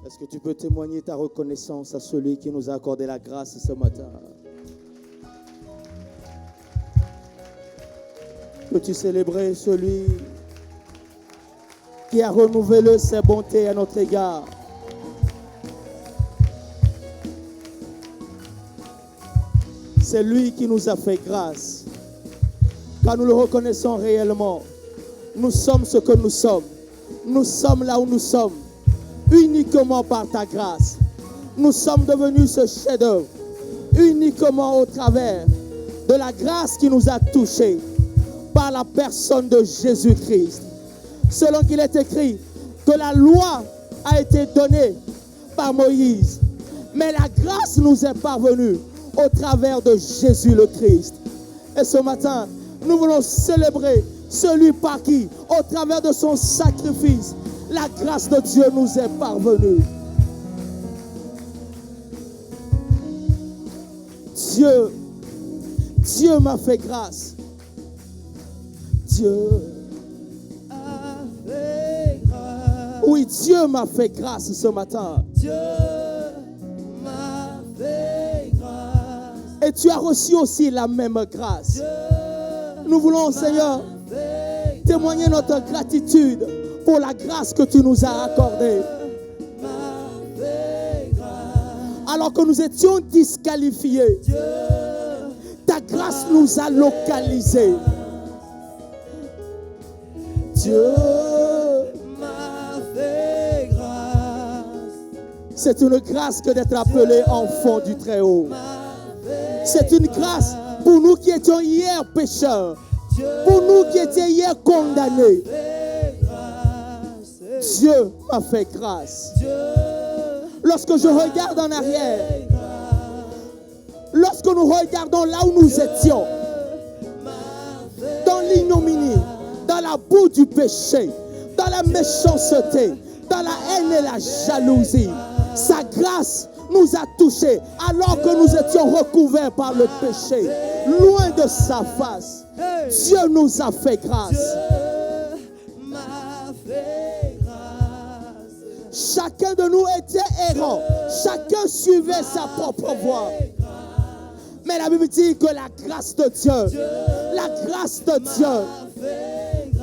Est-ce que tu peux témoigner ta reconnaissance à celui qui nous a accordé la grâce ce matin? Peux-tu célébrer celui qui a renouvelé ses bontés à notre égard? C'est lui qui nous a fait grâce. Quand nous le reconnaissons réellement, nous sommes ce que nous sommes. Nous sommes là où nous sommes, uniquement par ta grâce. Nous sommes devenus ce chef-d'œuvre, uniquement au travers de la grâce qui nous a touchés par la personne de Jésus-Christ. Selon qu'il est écrit que la loi a été donnée par Moïse, mais la grâce nous est parvenue au travers de Jésus le Christ. Et ce matin, nous voulons célébrer celui par qui, au travers de son sacrifice, la grâce de Dieu nous est parvenue. Dieu m'a fait grâce. Dieu a fait grâce. Oui, Dieu m'a fait grâce ce matin. Dieu m'a fait grâce. Et tu as reçu aussi la même grâce. Dieu nous voulons, Seigneur, témoigner notre gratitude pour la grâce que tu nous as accordée. Alors que nous étions disqualifiés, ta grâce nous a localisés. Dieu m'a fait grâce. C'est une grâce que d'être appelé enfant du Très-Haut. C'est une grâce pour nous qui étions hier pécheurs, pour nous qui étions hier condamnés. Dieu m'a fait grâce. Lorsque je regarde en arrière, lorsque nous regardons là où nous étions, dans l'ignominie, dans la boue du péché, dans la méchanceté, dans la haine et la jalousie, sa grâce nous a touchés alors que nous étions recouverts par le péché, loin de sa face. Dieu nous a fait grâce. Chacun de nous était errant. Chacun suivait sa propre voie. Mais la Bible dit que la grâce de Dieu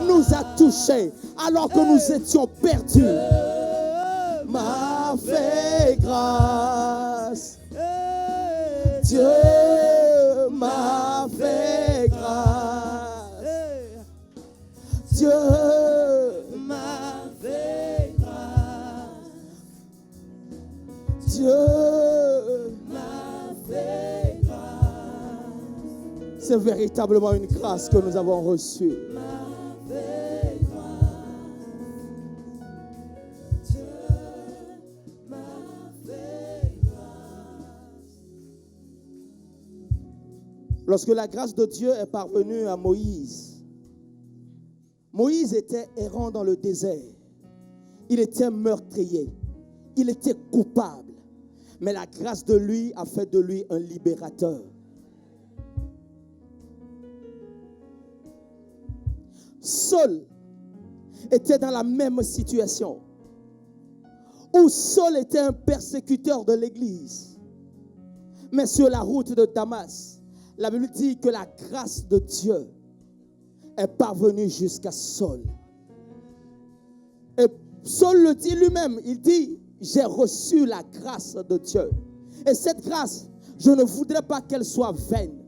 nous a touchés alors que nous étions perdus. M'a fait grâce. Dieu m'a fait grâce. Dieu m'a fait grâce. Dieu m'a fait grâce. C'est véritablement une grâce que nous avons reçue. Lorsque la grâce de Dieu est parvenue à Moïse, Moïse était errant dans le désert. Il était meurtrier. Il était coupable. Mais la grâce de lui a fait de lui un libérateur. Saul était dans la même situation, où Saul était un persécuteur de l'Église. Mais sur la route de Damas, la Bible dit que la grâce de Dieu est parvenue jusqu'à Saul. Et Saul le dit lui-même, il dit, j'ai reçu la grâce de Dieu. Et cette grâce, je ne voudrais pas qu'elle soit vaine.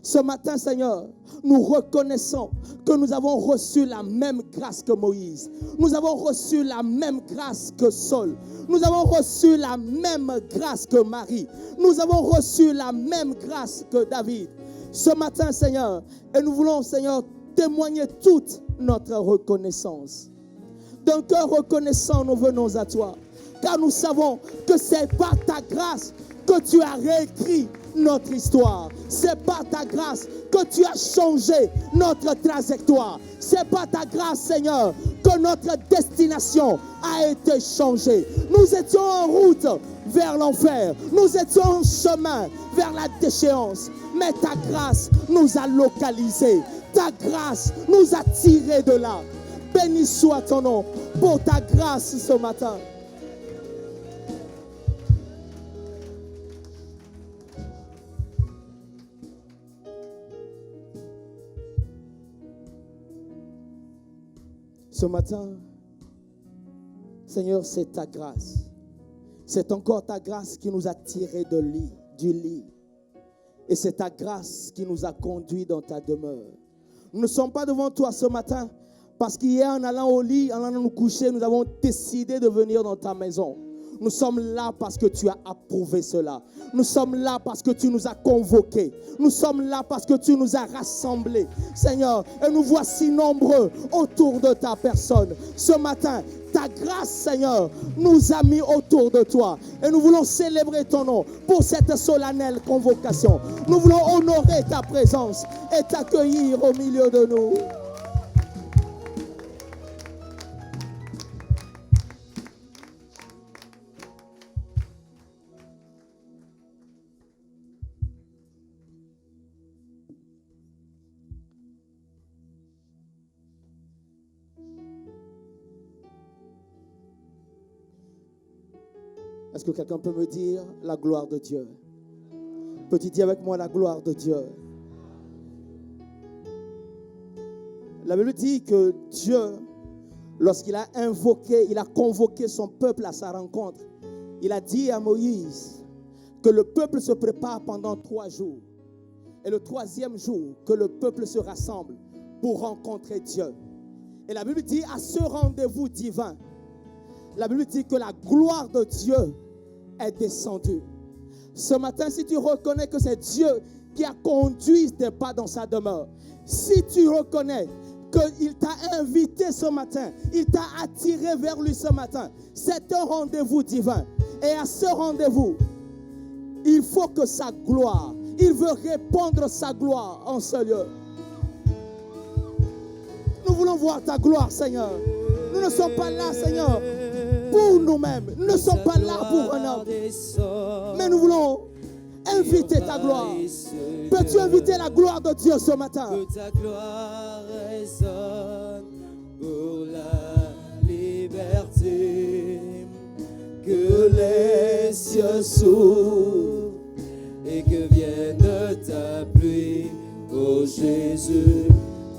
Ce matin, Seigneur, nous reconnaissons que nous avons reçu la même grâce que Moïse. Nous avons reçu la même grâce que Saul. Nous avons reçu la même grâce que Marie. Nous avons reçu la même grâce que David. Ce matin, Seigneur, et nous voulons, Seigneur, témoigner toute notre reconnaissance. D'un cœur reconnaissant, nous venons à toi. Car nous savons que c'est par ta grâce que tu as réécrit notre histoire. C'est par ta grâce que tu as changé notre trajectoire. C'est par ta grâce, Seigneur, que notre destination a été changée. Nous étions en route vers l'enfer. Nous étions en chemin vers la déchéance. Mais ta grâce nous a localisés. Ta grâce nous a tirés de là. Béni soit ton nom pour ta grâce ce matin. Ce matin, Seigneur, c'est ta grâce. C'est encore ta grâce qui nous a tirés du lit. Et c'est ta grâce qui nous a conduits dans ta demeure. Nous ne sommes pas devant toi ce matin parce qu'hier, en allant au lit, en allant nous coucher, nous avons décidé de venir dans ta maison. Nous sommes là parce que tu as approuvé cela. Nous sommes là parce que tu nous as convoqués. Nous sommes là parce que tu nous as rassemblés, Seigneur. Et nous voici nombreux autour de ta personne. Ce matin, ta grâce, Seigneur, nous a mis autour de toi. Et nous voulons célébrer ton nom pour cette solennelle convocation. Nous voulons honorer ta présence et t'accueillir au milieu de nous. Est-ce que quelqu'un peut me dire la gloire de Dieu? Peux-tu dire avec moi la gloire de Dieu? La Bible dit que Dieu, lorsqu'il a convoqué son peuple à sa rencontre, il a dit à Moïse que le peuple se prépare pendant 3 jours. Et le 3e jour, que le peuple se rassemble pour rencontrer Dieu. Et la Bible dit à ce rendez-vous divin, la Bible dit que la gloire de Dieu est descendue. Ce matin, si tu reconnais que c'est Dieu qui a conduit tes pas dans sa demeure, si tu reconnais qu'il t'a invité ce matin, il t'a attiré vers lui ce matin, c'est un rendez-vous divin. Et à ce rendez-vous, il faut que sa gloire, il veut répandre sa gloire en ce lieu. Nous voulons voir ta gloire, Seigneur. Nous ne sommes pas là, Seigneur, pour nous-mêmes. Nous ne sommes pas là pour un homme. Mais nous voulons inviter ta gloire. Peux-tu inviter la gloire de Dieu ce matin? Que ta gloire résonne pour la liberté. Que les cieux s'ouvrent et que vienne ta pluie. Oh Jésus,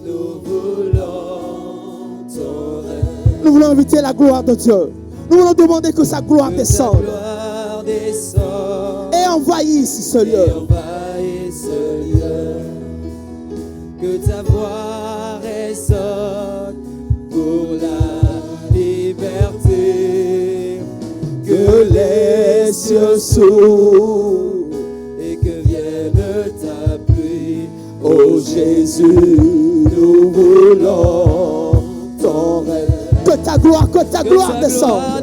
nous voulons ton règne. Nous voulons inviter la gloire de Dieu. Nous voulons demander que sa gloire descende et envahisse ce lieu. Que ta voix résonne pour la liberté. Que les cieux s'ouvrent et que vienne ta pluie. Oh Jésus, nous voulons ton règne. Que ta gloire descende.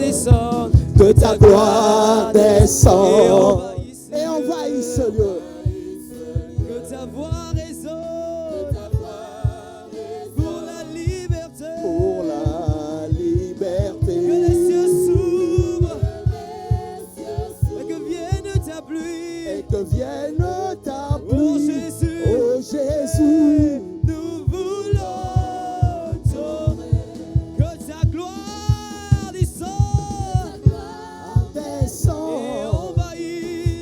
Que ta gloire descende et envahisse ce lieu. Que ta voix résonne pour la liberté. Pour la liberté. Que les cieux s'ouvrent et que vienne ta pluie. Et que vienne ta pluie. Oh Jésus, oh Jésus, nous voulons ton règne. Que ta gloire descende et envahisse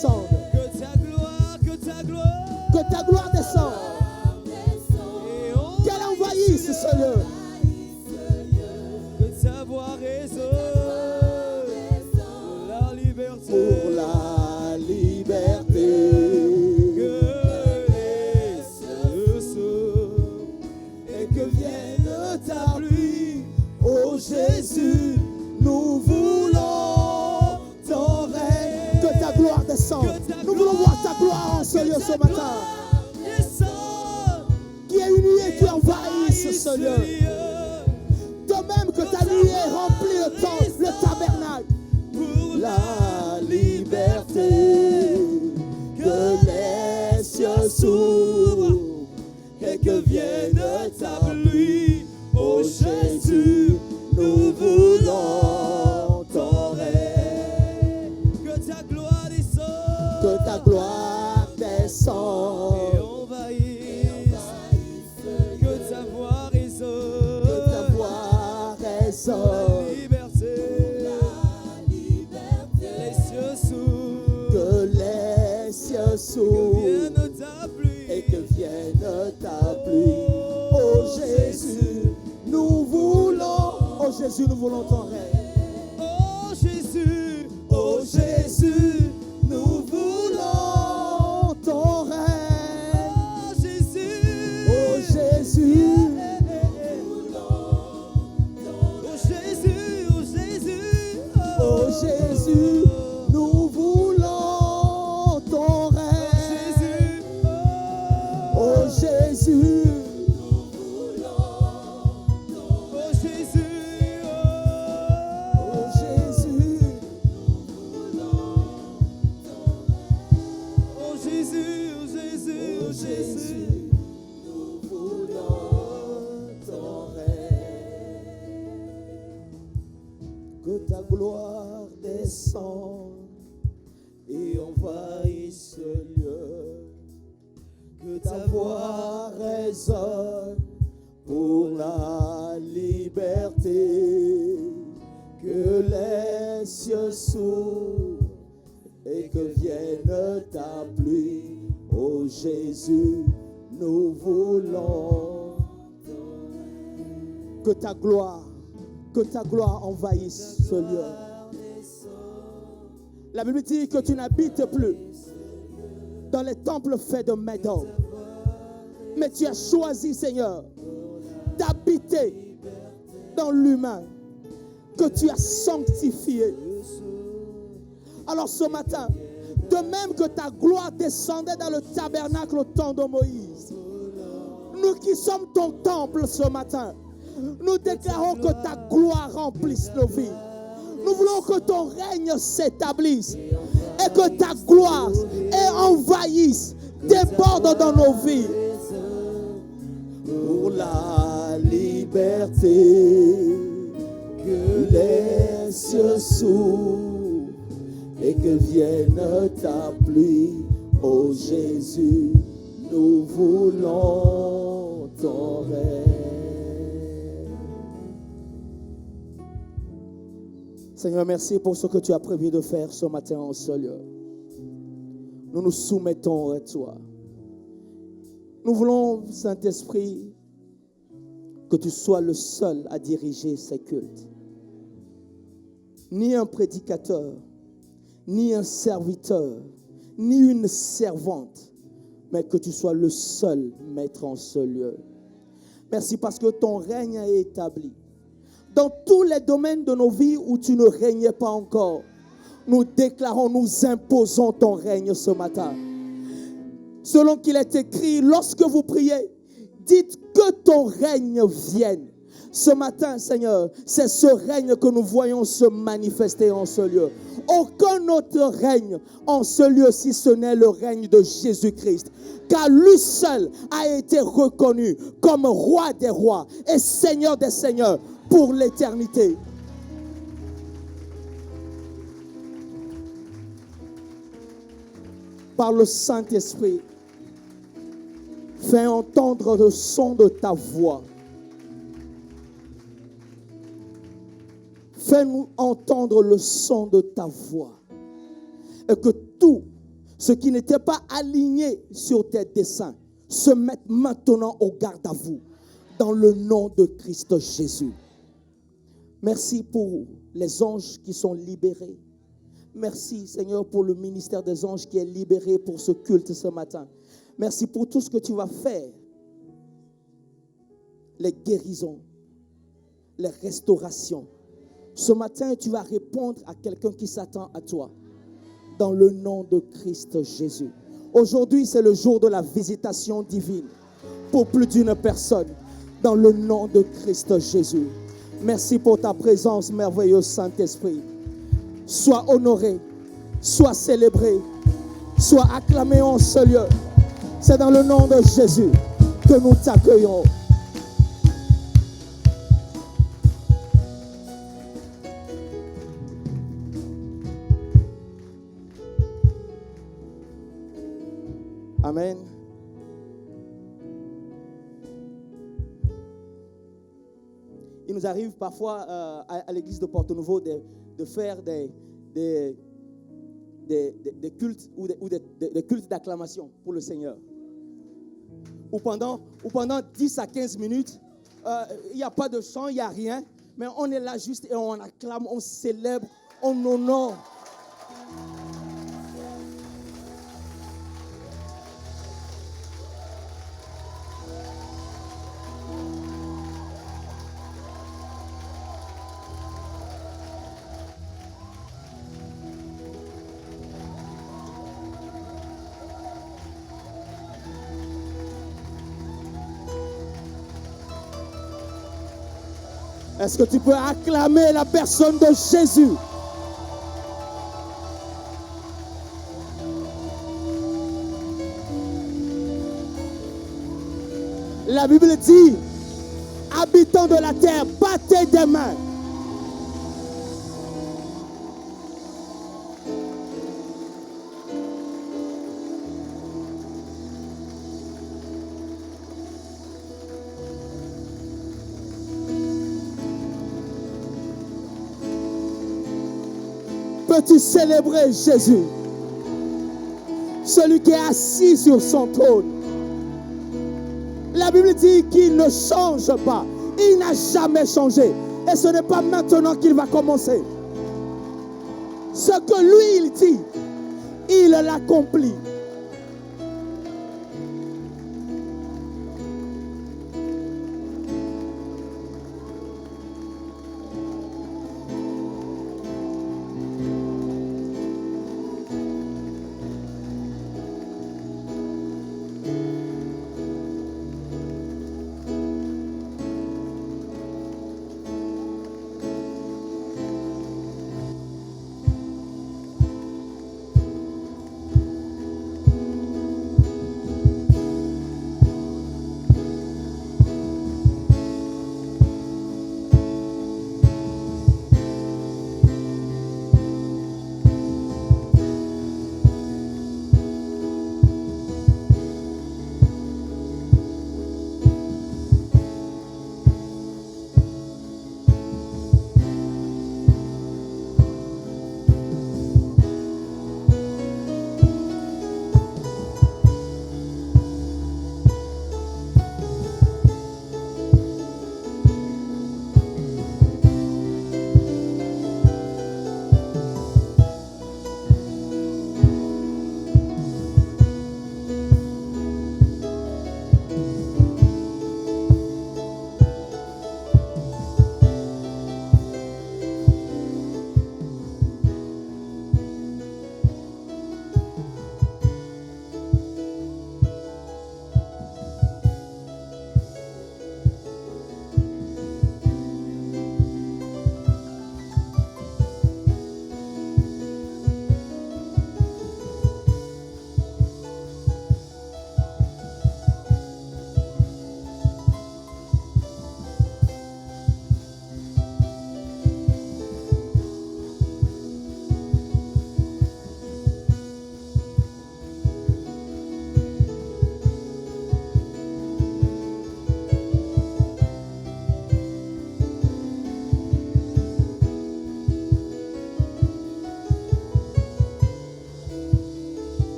descende. Que ta gloire Que ta gloire descende. et on Qu'elle envahisse ce lieu. que ta voix résonne pour la liberté. Pour la liberté. Que les cieux s'ouvrent Et que vienne ta pluie. Oh Jésus, nous voulons ton règne. Que ta gloire descende. Nous voulons voir ta gloire en ce lieu ce matin. Qui est une nuée qui envahisse ce lieu. De même que ta nuée remplit le tabernacle. Pour La liberté, que les cieux s'ouvrent et que vienne ta pluie. Oh Jésus, nous voulons ton règne. que ta gloire descende Que ta gloire descende. et envahisse. Que ta voix résonne. Que ta voix résonne. La liberté. Les cieux s'ouvrent. Que les cieux Que s'ouvrent. vienne ta pluie. Et que vienne ta pluie. Oh Jésus, nous voulons. Oh Jésus, nous voulons ton règne. Oh Jésus. Oh Jésus, nous voulons ton règne. Oh Jésus. Oh Jésus, Oh Jésus. Oh Jésus. oh Jésus, nous voulons ton règne. Jésus. Oh Jésus, Oh Jésus. oh Jésus, Oh Jésus. Oh Jésus. oh Oh Jésus. Jésus, nous voulons ton règne. Que ta gloire descende et envahisse ce lieu. Que ta voix résonne pour la liberté. Que les cieux s'ouvrent et que vienne ta pluie. Oh Jésus, nous voulons que ta gloire envahisse ce lieu. La Bible dit que tu n'habites plus dans les temples faits de mains d'homme, mais tu as choisi, Seigneur, d'habiter dans l'humain que tu as sanctifié. Alors ce matin, de même que ta gloire descendait dans le tabernacle au temps de Moïse, nous qui sommes ton temple ce matin, nous déclarons que ta gloire remplisse nos vies. Nous voulons que ton règne s'établisse et que ta gloire envahisse, déborde dans nos vies. Pour la liberté, que les cieux s'ouvrent et que vienne ta pluie. Oh Jésus, nous voulons ton règne. Seigneur, merci pour ce que tu as prévu de faire ce matin en ce lieu. Nous nous soumettons à toi. Nous voulons, Saint-Esprit, que tu sois le seul à diriger ces cultes. Ni un prédicateur, ni un serviteur, ni une servante, mais que tu sois le seul maître en ce lieu. Merci parce que ton règne est établi. Dans tous les domaines de nos vies où tu ne régnais pas encore, nous déclarons, nous imposons ton règne ce matin. Selon qu'il est écrit, lorsque vous priez, dites que ton règne vienne. Ce matin, Seigneur, c'est ce règne que nous voyons se manifester en ce lieu. Aucun autre règne en ce lieu si ce n'est le règne de Jésus-Christ. Car lui seul a été reconnu comme roi des rois et seigneur des seigneurs pour l'éternité. Par le Saint-Esprit, fais entendre le son de ta voix. Fais-nous entendre le son de ta voix. Et que tout Ceux qui n'étaient pas alignés sur tes desseins se mettent maintenant au garde à vous. Dans le nom de Christ Jésus. Merci pour les anges qui sont libérés. Merci Seigneur pour le ministère des anges qui est libéré pour ce culte ce matin. Merci pour tout ce que tu vas faire. Les guérisons, les restaurations. Ce matin, tu vas répondre à quelqu'un qui s'attend à toi. Dans le nom de Christ Jésus. Aujourd'hui, c'est le jour de la visitation divine pour plus d'une personne. Dans le nom de Christ Jésus. Merci pour ta présence, merveilleux Saint-Esprit. Sois honoré, sois célébré, sois acclamé en ce lieu. C'est dans le nom de Jésus que nous t'accueillons. Amen. Il nous arrive parfois à l'église de Porto-Nouveau de faire des cultes ou des cultes d'acclamation pour le Seigneur. Ou pendant 10 à 15 minutes, il n'y a pas de chant, il n'y a rien, mais on est là juste et on acclame, on célèbre, on honore. Est-ce que tu peux acclamer la personne de Jésus? La Bible dit, habitants de la terre, battez des mains. Peux-tu célébrer Jésus, celui qui est assis sur son trône? La Bible dit qu'il ne change pas. Il n'a jamais changé. Et ce n'est pas maintenant qu'il va commencer. Ce que lui, il dit, il l'accomplit.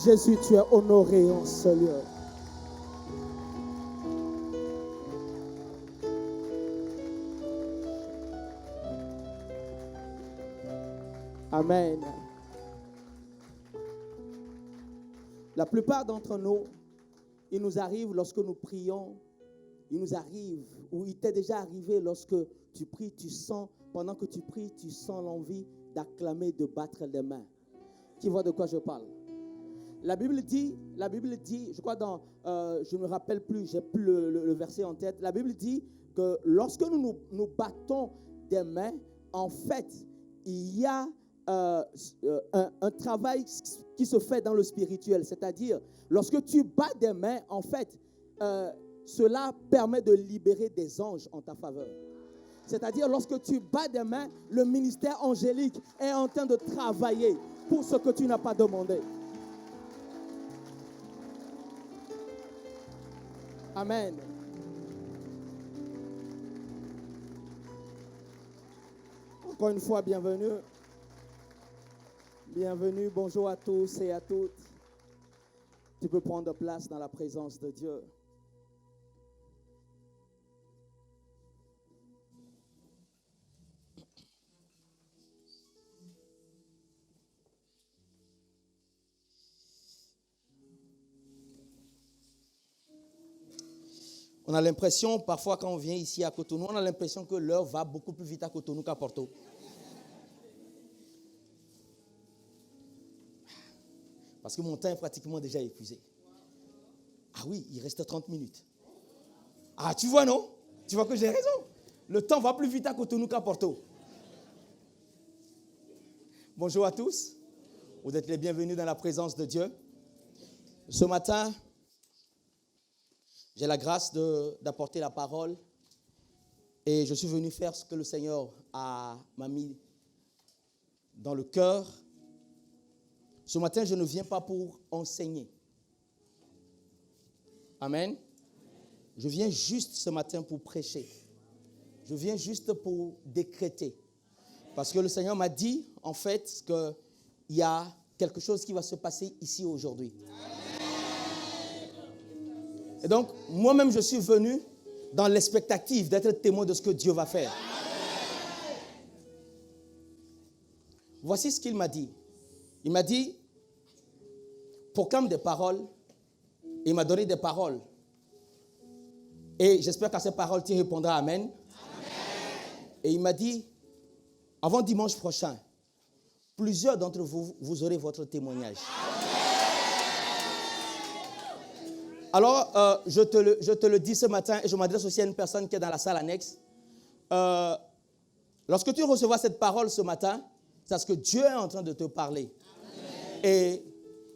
Jésus, tu es honoré en ce lieu. Amen. La plupart d'entre nous, il nous arrive lorsque nous prions, il nous arrive, ou il t'est déjà arrivé lorsque tu pries, tu sens, pendant que tu pries, tu sens l'envie d'acclamer, de battre les mains. Qui voit de quoi je parle? La Bible dit, je crois je ne me rappelle plus, j'ai plus le verset en tête. La Bible dit que lorsque nous battons des mains, en fait, il y a un travail qui se fait dans le spirituel. C'est-à-dire, lorsque tu bats des mains, en fait, cela permet de libérer des anges en ta faveur. C'est-à-dire, lorsque tu bats des mains, le ministère angélique est en train de travailler pour ce que tu n'as pas demandé. Amen. Encore une fois, bienvenue. Bienvenue, bonjour à tous et à toutes. Tu peux prendre place dans la présence de Dieu. On a l'impression, parfois quand on vient ici à Cotonou, on a l'impression que l'heure va beaucoup plus vite à Cotonou qu'à Porto. Parce que mon temps est pratiquement déjà épuisé. Ah oui, il reste 30 minutes. Ah, tu vois, non? Tu vois que j'ai raison. Le temps va plus vite à Cotonou qu'à Porto. Bonjour à tous. Vous êtes les bienvenus dans la présence de Dieu. Ce matin, j'ai la grâce d'apporter la parole. Et je suis venu faire ce que le Seigneur m'a mis dans le cœur. Ce matin, je ne viens pas pour enseigner. Amen. Je viens juste ce matin pour prêcher. Je viens juste pour décréter. Parce que le Seigneur m'a dit, en fait, qu'il y a quelque chose qui va se passer ici aujourd'hui. Et donc, moi-même, je suis venu dans l'expectative d'être témoin de ce que Dieu va faire. Voici ce qu'il m'a dit. Il m'a dit, proclame des paroles. Il m'a donné des paroles. Et j'espère qu'à ces paroles, tu répondras Amen. Amen. Et il m'a dit, avant dimanche prochain, plusieurs d'entre vous, vous aurez votre témoignage. Alors, je te le dis ce matin, et je m'adresse aussi à une personne qui est dans la salle annexe. Lorsque tu recevras cette parole ce matin, c'est parce que Dieu est en train de te parler. Amen. Et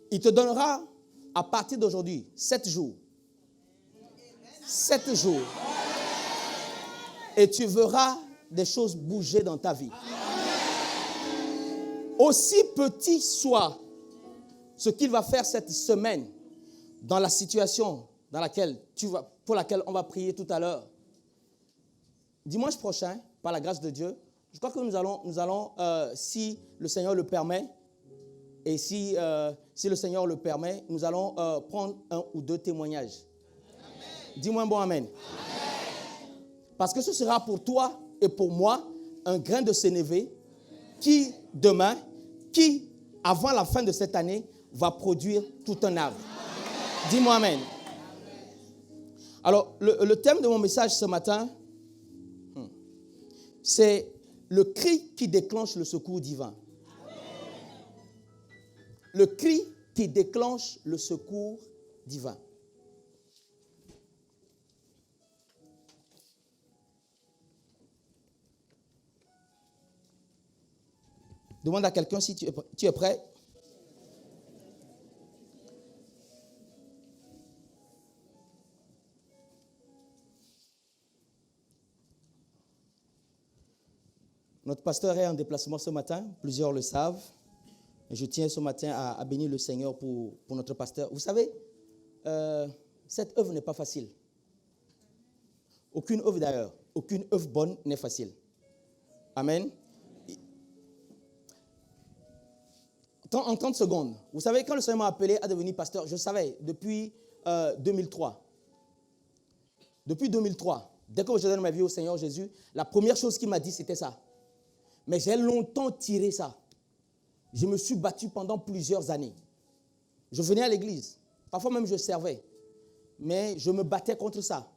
il te donnera, à partir d'aujourd'hui, 7 jours. 7 jours. Et tu verras des choses bouger dans ta vie. Aussi petit soit ce qu'il va faire cette semaine dans la situation pour laquelle on va prier tout à l'heure. Dimanche prochain, par la grâce de Dieu, je crois que nous allons si le Seigneur le permet, et si le Seigneur le permet, nous allons prendre 1 ou 2 témoignages. Amen. Dis-moi un bon amen. Amen. Parce que ce sera pour toi et pour moi un grain de sénévé qui, demain, avant la fin de cette année, va produire tout un arbre. Amen. Dis-moi amen. Amen. Alors, le thème de mon message ce matin, c'est le cri qui déclenche le secours divin. Le cri qui déclenche le secours divin. Demande à quelqu'un si tu es prêt. Notre pasteur est en déplacement ce matin, plusieurs le savent. Je tiens ce matin à bénir le Seigneur pour notre pasteur. Vous savez, cette œuvre n'est pas facile. Aucune œuvre d'ailleurs, aucune œuvre bonne n'est facile. Amen. En 30 secondes. Vous savez, quand le Seigneur m'a appelé à devenir pasteur, je savais depuis 2003. Depuis 2003, dès que je donne ma vie au Seigneur Jésus, la première chose qu'il m'a dit, c'était ça. Mais j'ai longtemps tiré ça. Je me suis battu pendant plusieurs années. Je venais à l'église. Parfois même, je servais. Mais je me battais contre ça.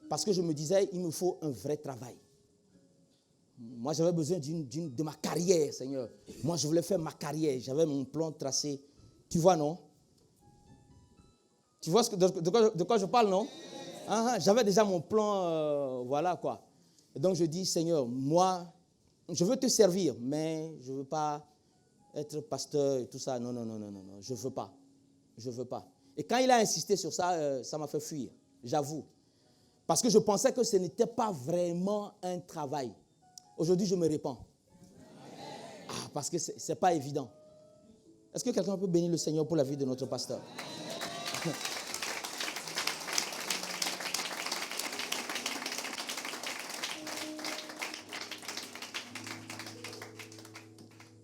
Parce que je me disais, il me faut un vrai travail. Moi, j'avais besoin de ma carrière, Seigneur. Moi, je voulais faire ma carrière. J'avais mon plan tracé. Tu vois, non? Tu vois de quoi je parle, non? J'avais déjà mon plan, voilà quoi. Et donc, je dis, Seigneur, moi, je veux te servir, mais je ne veux pas être pasteur et tout ça. Non, je ne veux pas. Je ne veux pas. Et quand il a insisté sur ça, ça m'a fait fuir, j'avoue. Parce que je pensais que ce n'était pas vraiment un travail. Aujourd'hui, je me répands. Parce que ce n'est pas évident. Est-ce que quelqu'un peut bénir le Seigneur pour la vie de notre pasteur?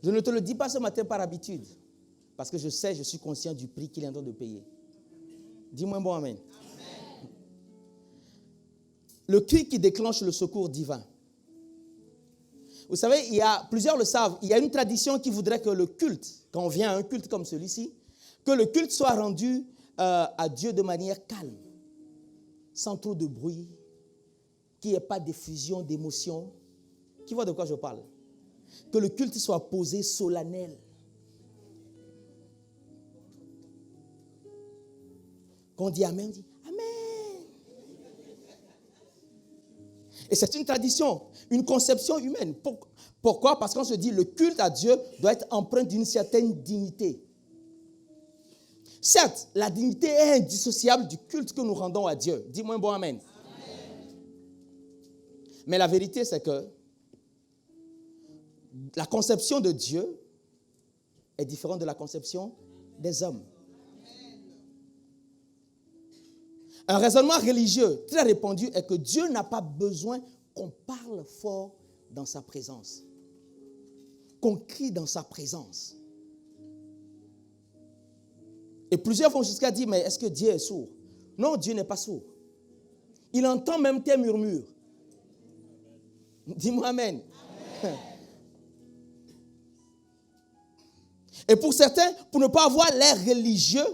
Je ne te le dis pas ce matin par habitude. Parce que je sais, je suis conscient du prix qu'il est en train de payer. Dis-moi un bon amen. Amen. Le cri qui déclenche le secours divin. Vous savez, plusieurs le savent, il y a une tradition qui voudrait que le culte, quand on vient à un culte comme celui-ci, que le culte soit rendu à Dieu de manière calme, sans trop de bruit, qu'il n'y ait pas d'effusion d'émotions. Qui voit de quoi je parle? Que le culte soit posé, solennel. Quand on dit Amen, on dit Amen. Et c'est une tradition, une conception humaine. Pourquoi? Parce qu'on se dit le culte à Dieu doit être empreint d'une certaine dignité. Certes, la dignité est indissociable du culte que nous rendons à Dieu. Dis-moi un bon Amen. Amen. Mais la vérité, c'est que la conception de Dieu est différente de la conception des hommes. Un raisonnement religieux très répandu est que Dieu n'a pas besoin qu'on parle fort dans sa présence, qu'on crie dans sa présence. Et plusieurs vont jusqu'à dire, mais est-ce que Dieu est sourd? Non, Dieu n'est pas sourd. Il entend même tes murmures. Dis-moi Amen. Amen. Et pour certains, pour ne pas avoir l'air religieux,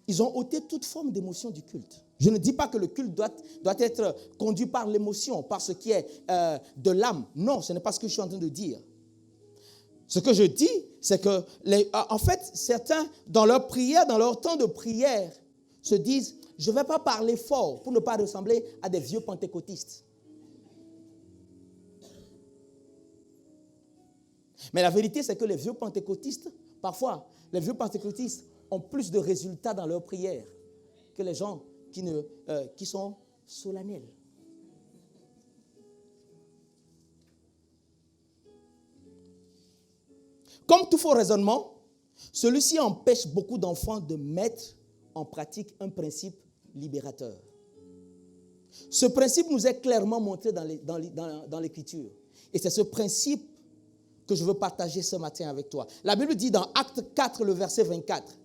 ils ont ôté toute forme d'émotion du culte. Je ne dis pas que le culte doit être conduit par l'émotion, par ce qui est de l'âme. Non, ce n'est pas ce que je suis en train de dire. Ce que je dis, c'est que, en fait, certains, dans leur prière, dans leur temps de prière, se disent, je ne vais pas parler fort pour ne pas ressembler à des vieux pentecôtistes. Mais la vérité, c'est que les vieux pentecôtistes, parfois, les vieux pentecôtistes ont plus de résultats dans leur prière que les gens qui sont solennels. Comme tout faux raisonnement, celui-ci empêche beaucoup d'enfants de mettre en pratique un principe libérateur. Ce principe nous est clairement montré dans l'Écriture. Et c'est ce principe que je veux partager ce matin avec toi. La Bible dit dans Acte 4, le verset 24.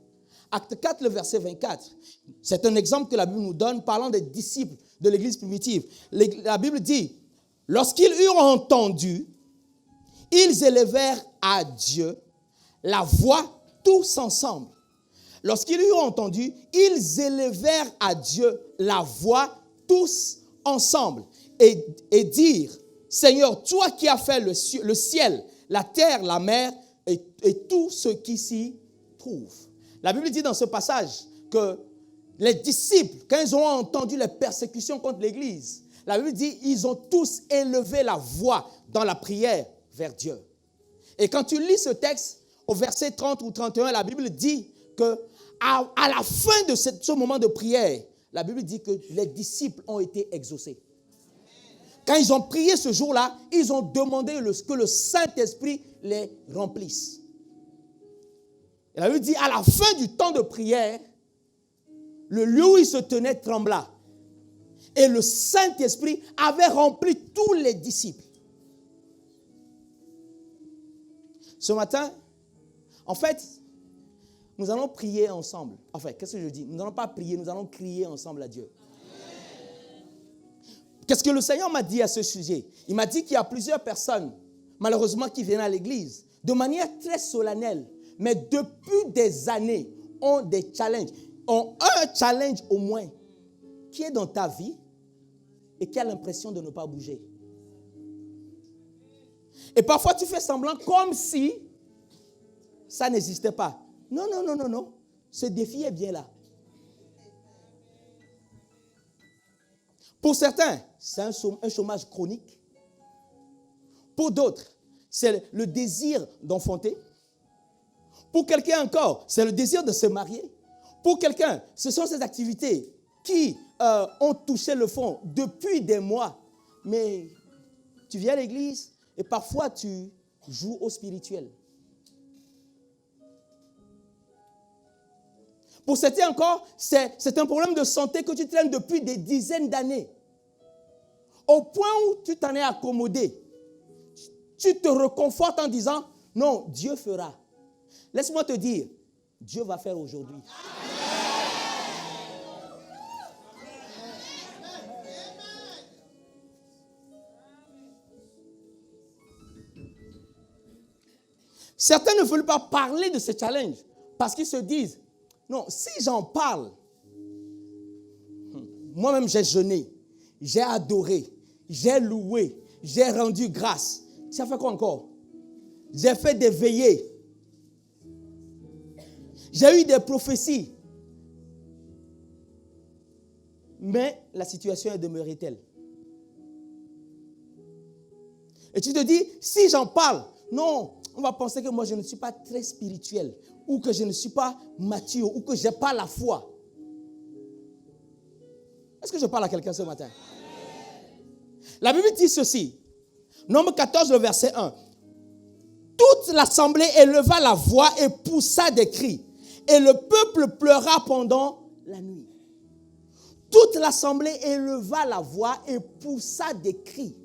Acte 4, le verset 24. C'est un exemple que la Bible nous donne parlant des disciples de l'Église primitive. La Bible dit, lorsqu'ils eurent entendu, ils élevèrent à Dieu la voix tous ensemble. Lorsqu'ils eurent entendu, ils élevèrent à Dieu la voix tous ensemble et dirent, Seigneur, toi qui as fait le ciel, la terre, la mer et tout ce qui s'y trouve. La Bible dit dans ce passage que les disciples, quand ils ont entendu les persécutions contre l'Église, la Bible dit ils ont tous élevé la voix dans la prière vers Dieu. Et quand tu lis ce texte, au verset 30 ou 31, la Bible dit qu'à la fin de ce moment de prière, la Bible dit que les disciples ont été exaucés. Quand ils ont prié ce jour-là, ils ont demandé que le Saint-Esprit les remplisse. Et la Bible dit, à la fin du temps de prière, le lieu où ils se tenaient trembla. Et le Saint-Esprit avait rempli tous les disciples. Ce matin, en fait, nous allons prier ensemble. Enfin, qu'est-ce que je dis? Nous n'allons pas prier, nous allons crier ensemble à Dieu. Qu'est-ce que le Seigneur m'a dit à ce sujet? Il m'a dit qu'il y a plusieurs personnes, malheureusement, qui viennent à l'église de manière très solennelle, mais depuis des années, ont des challenges, ont un challenge au moins qui est dans ta vie et qui a l'impression de ne pas bouger. Et parfois, tu fais semblant comme si ça n'existait pas. Non, non, non, non, non. Ce défi est bien là. Pour certains, c'est un chômage chronique. Pour d'autres, c'est le désir d'enfanter. Pour quelqu'un encore, c'est le désir de se marier. Pour quelqu'un, ce sont ces activités qui ont touché le fond depuis des mois. Mais tu viens à l'église et parfois tu joues au spirituel. Pour certains encore, c'est un problème de santé que tu traînes depuis des dizaines d'années. Au point où tu t'en es accommodé. Tu te reconfortes en disant, non, Dieu fera. Laisse-moi te dire, Dieu va faire aujourd'hui. Certains ne veulent pas parler de ce challenge parce qu'ils se disent, non, si j'en parle, moi-même j'ai jeûné, j'ai adoré, j'ai loué, j'ai rendu grâce. Ça fait quoi encore? J'ai fait des veillées. J'ai eu des prophéties. Mais la situation est demeurée telle. Et tu te dis, si j'en parle, non, on va penser que moi je ne suis pas très spirituel, ou que je ne suis pas mature, ou que je n'ai pas la foi. Est-ce que je parle à quelqu'un ce matin? La Bible dit ceci. Nombre 14, le verset 1. Toute l'assemblée éleva la voix et poussa des cris. Et le peuple pleura pendant la nuit. Toute l'assemblée éleva la voix et poussa des cris.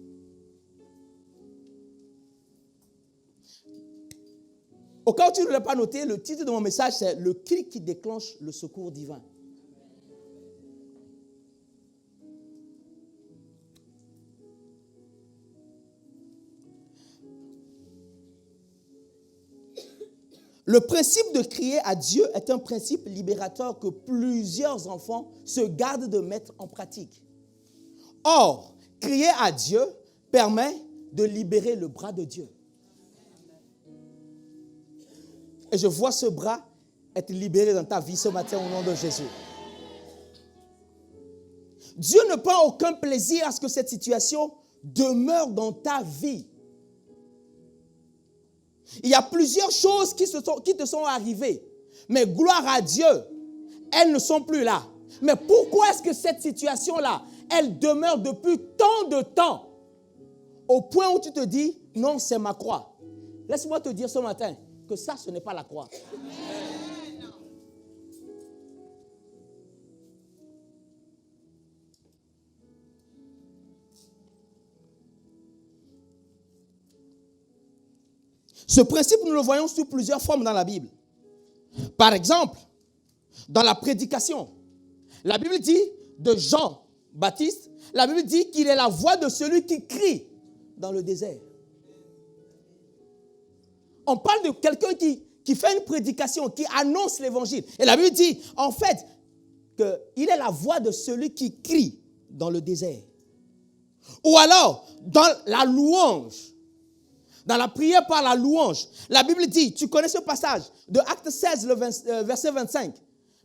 Au cas où tu ne l'as pas noté, le titre de mon message, c'est « Le cri qui déclenche le secours divin ». Le principe de crier à Dieu est un principe libérateur que plusieurs enfants se gardent de mettre en pratique. Or, crier à Dieu permet de libérer le bras de Dieu. Et je vois ce bras être libéré dans ta vie ce matin au nom de Jésus. Dieu ne prend aucun plaisir à ce que cette situation demeure dans ta vie. Il y a plusieurs choses qui te sont arrivées. Mais gloire à Dieu, elles ne sont plus là. Mais pourquoi est-ce que cette situation-là, elle demeure depuis tant de temps? Au point où tu te dis, non, c'est ma croix. Laisse-moi te dire ce matin que ça, ce n'est pas la croix. Ce principe, nous le voyons sous plusieurs formes dans la Bible. Par exemple, dans la prédication, la Bible dit de Jean-Baptiste, la Bible dit qu'il est la voix de celui qui crie dans le désert. On parle de quelqu'un qui fait une prédication, qui annonce l'évangile. Et la Bible dit, en fait, qu'il est la voix de celui qui crie dans le désert. Ou alors, dans la louange, dans la prière par la louange, la Bible dit, tu connais ce passage de Acte 16, verset 25,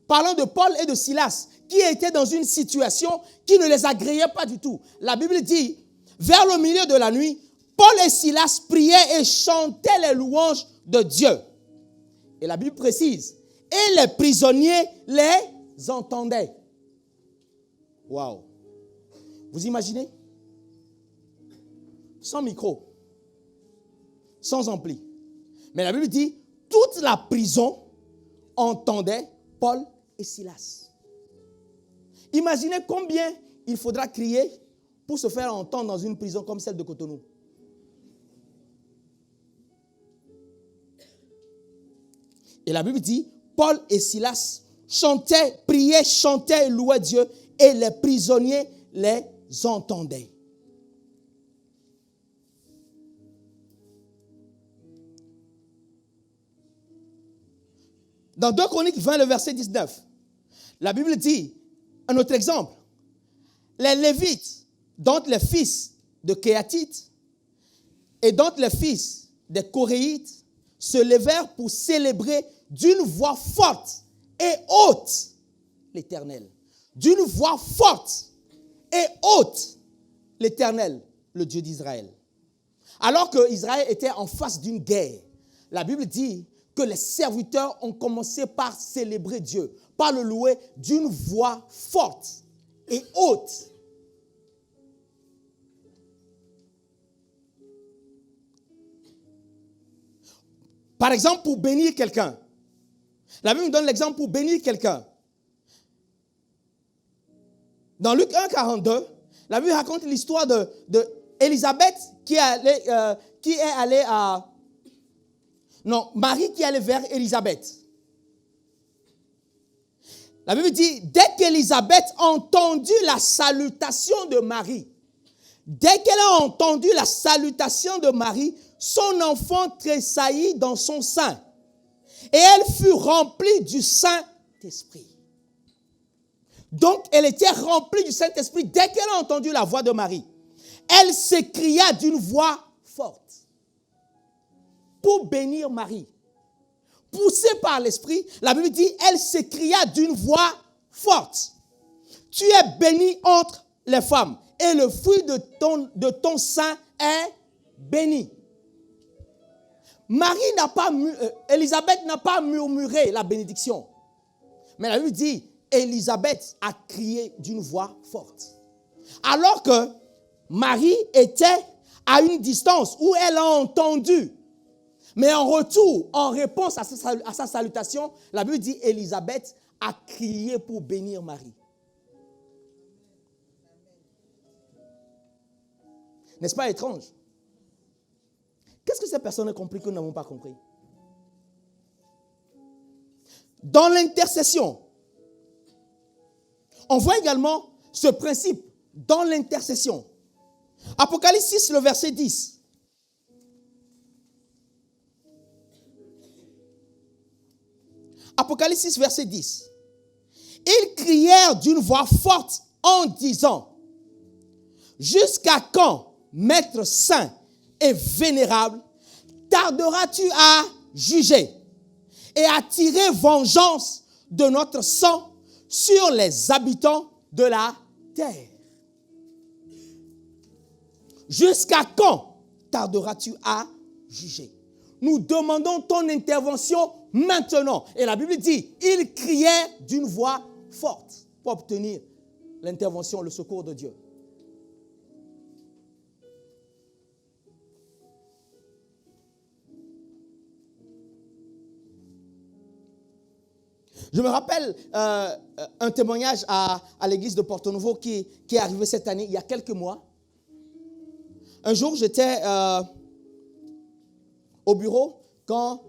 parlant de Paul et de Silas, qui étaient dans une situation qui ne les agréait pas du tout. La Bible dit, vers le milieu de la nuit, Paul et Silas priaient et chantaient les louanges de Dieu. Et la Bible précise, et les prisonniers les entendaient. Waouh! Vous imaginez? Sans micro. Sans ampli. Mais la Bible dit, toute la prison entendait Paul et Silas. Imaginez combien il faudra crier pour se faire entendre dans une prison comme celle de Cotonou. Et la Bible dit, Paul et Silas chantaient, priaient, chantaient et louaient Dieu, et les prisonniers les entendaient. Dans 2 Chroniques 20, le verset 19, la Bible dit, un autre exemple, les Lévites, dont les fils de Kéatites et dont les fils des Coréites se levèrent pour célébrer d'une voix forte et haute l'Éternel. D'une voix forte et haute l'Éternel, le Dieu d'Israël. Alors que Israël était en face d'une guerre, la Bible dit que les serviteurs ont commencé par célébrer Dieu, par le louer d'une voix forte et haute. Par exemple, pour bénir quelqu'un. La Bible nous donne l'exemple pour bénir quelqu'un. Dans Luc 1, 42, la Bible raconte l'histoire de Élisabeth qui est allée à... Non, Marie qui est allée vers Élisabeth. La Bible dit, dès qu'Élisabeth a entendu la salutation de Marie, dès qu'elle a entendu la salutation de Marie, son enfant tressaillit dans son sein. Et elle fut remplie du Saint-Esprit. Donc, elle était remplie du Saint-Esprit dès qu'elle a entendu la voix de Marie. Elle s'écria d'une voix forte pour bénir Marie. Poussée par l'Esprit, la Bible dit, elle s'écria d'une voix forte. Tu es bénie entre les femmes et le fruit de ton sein est béni. Élisabeth n'a pas murmuré la bénédiction. Mais la Bible dit, Élisabeth a crié d'une voix forte. Alors que Marie était à une distance où elle a entendu. Mais en retour, en réponse à sa salutation, la Bible dit, Élisabeth a crié pour bénir Marie. N'est-ce pas étrange? Qu'est-ce que ces personnes ont compris que nous n'avons pas compris? Dans l'intercession, on voit également ce principe dans l'intercession. Apocalypse 6, le verset 10. Apocalypse 6, verset 10. Ils crièrent d'une voix forte en disant, jusqu'à quand, Maître saint et vénérable, tarderas-tu à juger et à tirer vengeance de notre sang sur les habitants de la terre? Jusqu'à quand tarderas-tu à juger? Nous demandons ton intervention maintenant. Et la Bible dit, ils criaient d'une voix forte pour obtenir l'intervention, le secours de Dieu. Je me rappelle un témoignage à l'église de Porto Novo qui est arrivé cette année, il y a quelques mois. Un jour, j'étais au bureau quand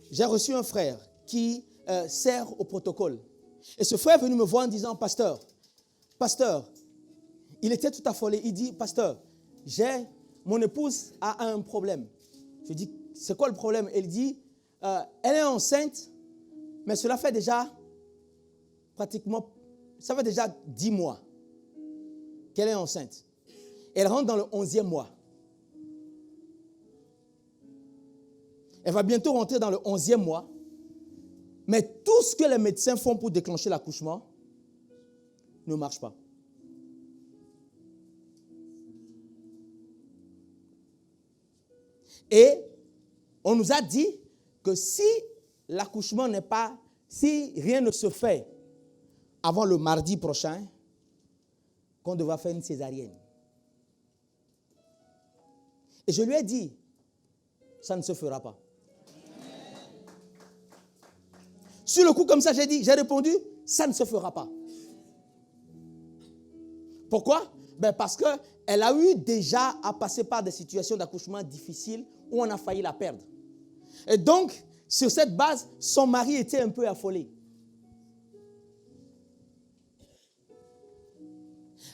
j'ai reçu un frère qui sert au protocole. Et ce frère est venu me voir en disant, pasteur, il était tout affolé. Il dit, pasteur, mon épouse a un problème. Je dis, c'est quoi le problème? Elle dit, elle est enceinte, mais cela fait déjà pratiquement, ça fait déjà 10 mois qu'elle est enceinte. Elle rentre dans le 11e mois. Elle va bientôt rentrer dans le 11e mois. Mais tout ce que les médecins font pour déclencher l'accouchement ne marche pas. Et on nous a dit que si l'accouchement n'est pas, si rien ne se fait avant le mardi prochain, qu'on devra faire une césarienne. Et je lui ai dit, ça ne se fera pas. Sur le coup comme ça, j'ai répondu, ça ne se fera pas. Pourquoi? Parce qu'elle a eu déjà à passer par des situations d'accouchement difficiles où on a failli la perdre. Et donc, Sur cette base, son mari était un peu affolé.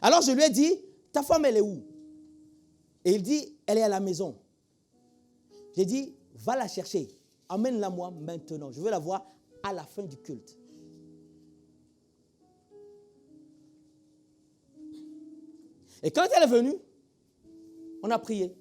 Alors je lui ai dit, ta femme elle est où? Et il dit, elle est à la maison. J'ai dit, va la chercher. Amène-la moi maintenant. Je veux la voir à la fin du culte. Et quand elle est venue, on a prié.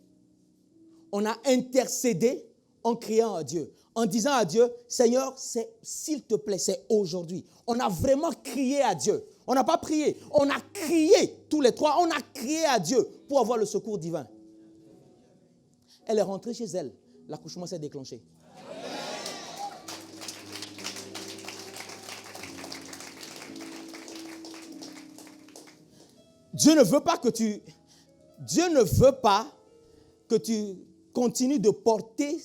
On a intercédé en criant à Dieu. En disant à Dieu, Seigneur, s'il te plaît, c'est aujourd'hui. On a vraiment crié à Dieu. On n'a pas prié. On a crié tous les trois. On a crié à Dieu pour avoir le secours divin. Elle est rentrée chez elle. L'accouchement s'est déclenché. Dieu ne veut pas que tu continues de porter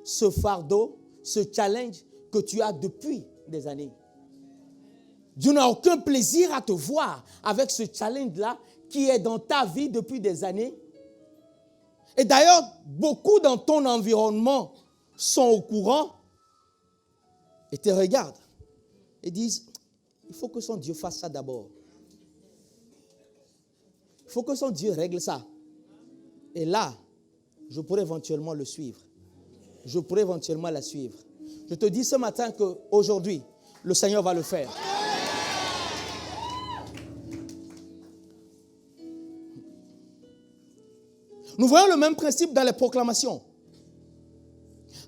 ce fardeau, ce challenge que tu as depuis des années. Dieu n'a aucun plaisir à te voir avec ce challenge-là qui est dans ta vie depuis des années. Et d'ailleurs, beaucoup dans ton environnement sont au courant et te regardent et disent, il faut que son Dieu fasse ça d'abord. Il faut que son Dieu règle ça. Et là, je pourrais éventuellement le suivre. Je pourrais éventuellement la suivre. Je te dis ce matin qu'aujourd'hui, le Seigneur va le faire. Nous voyons le même principe dans les proclamations.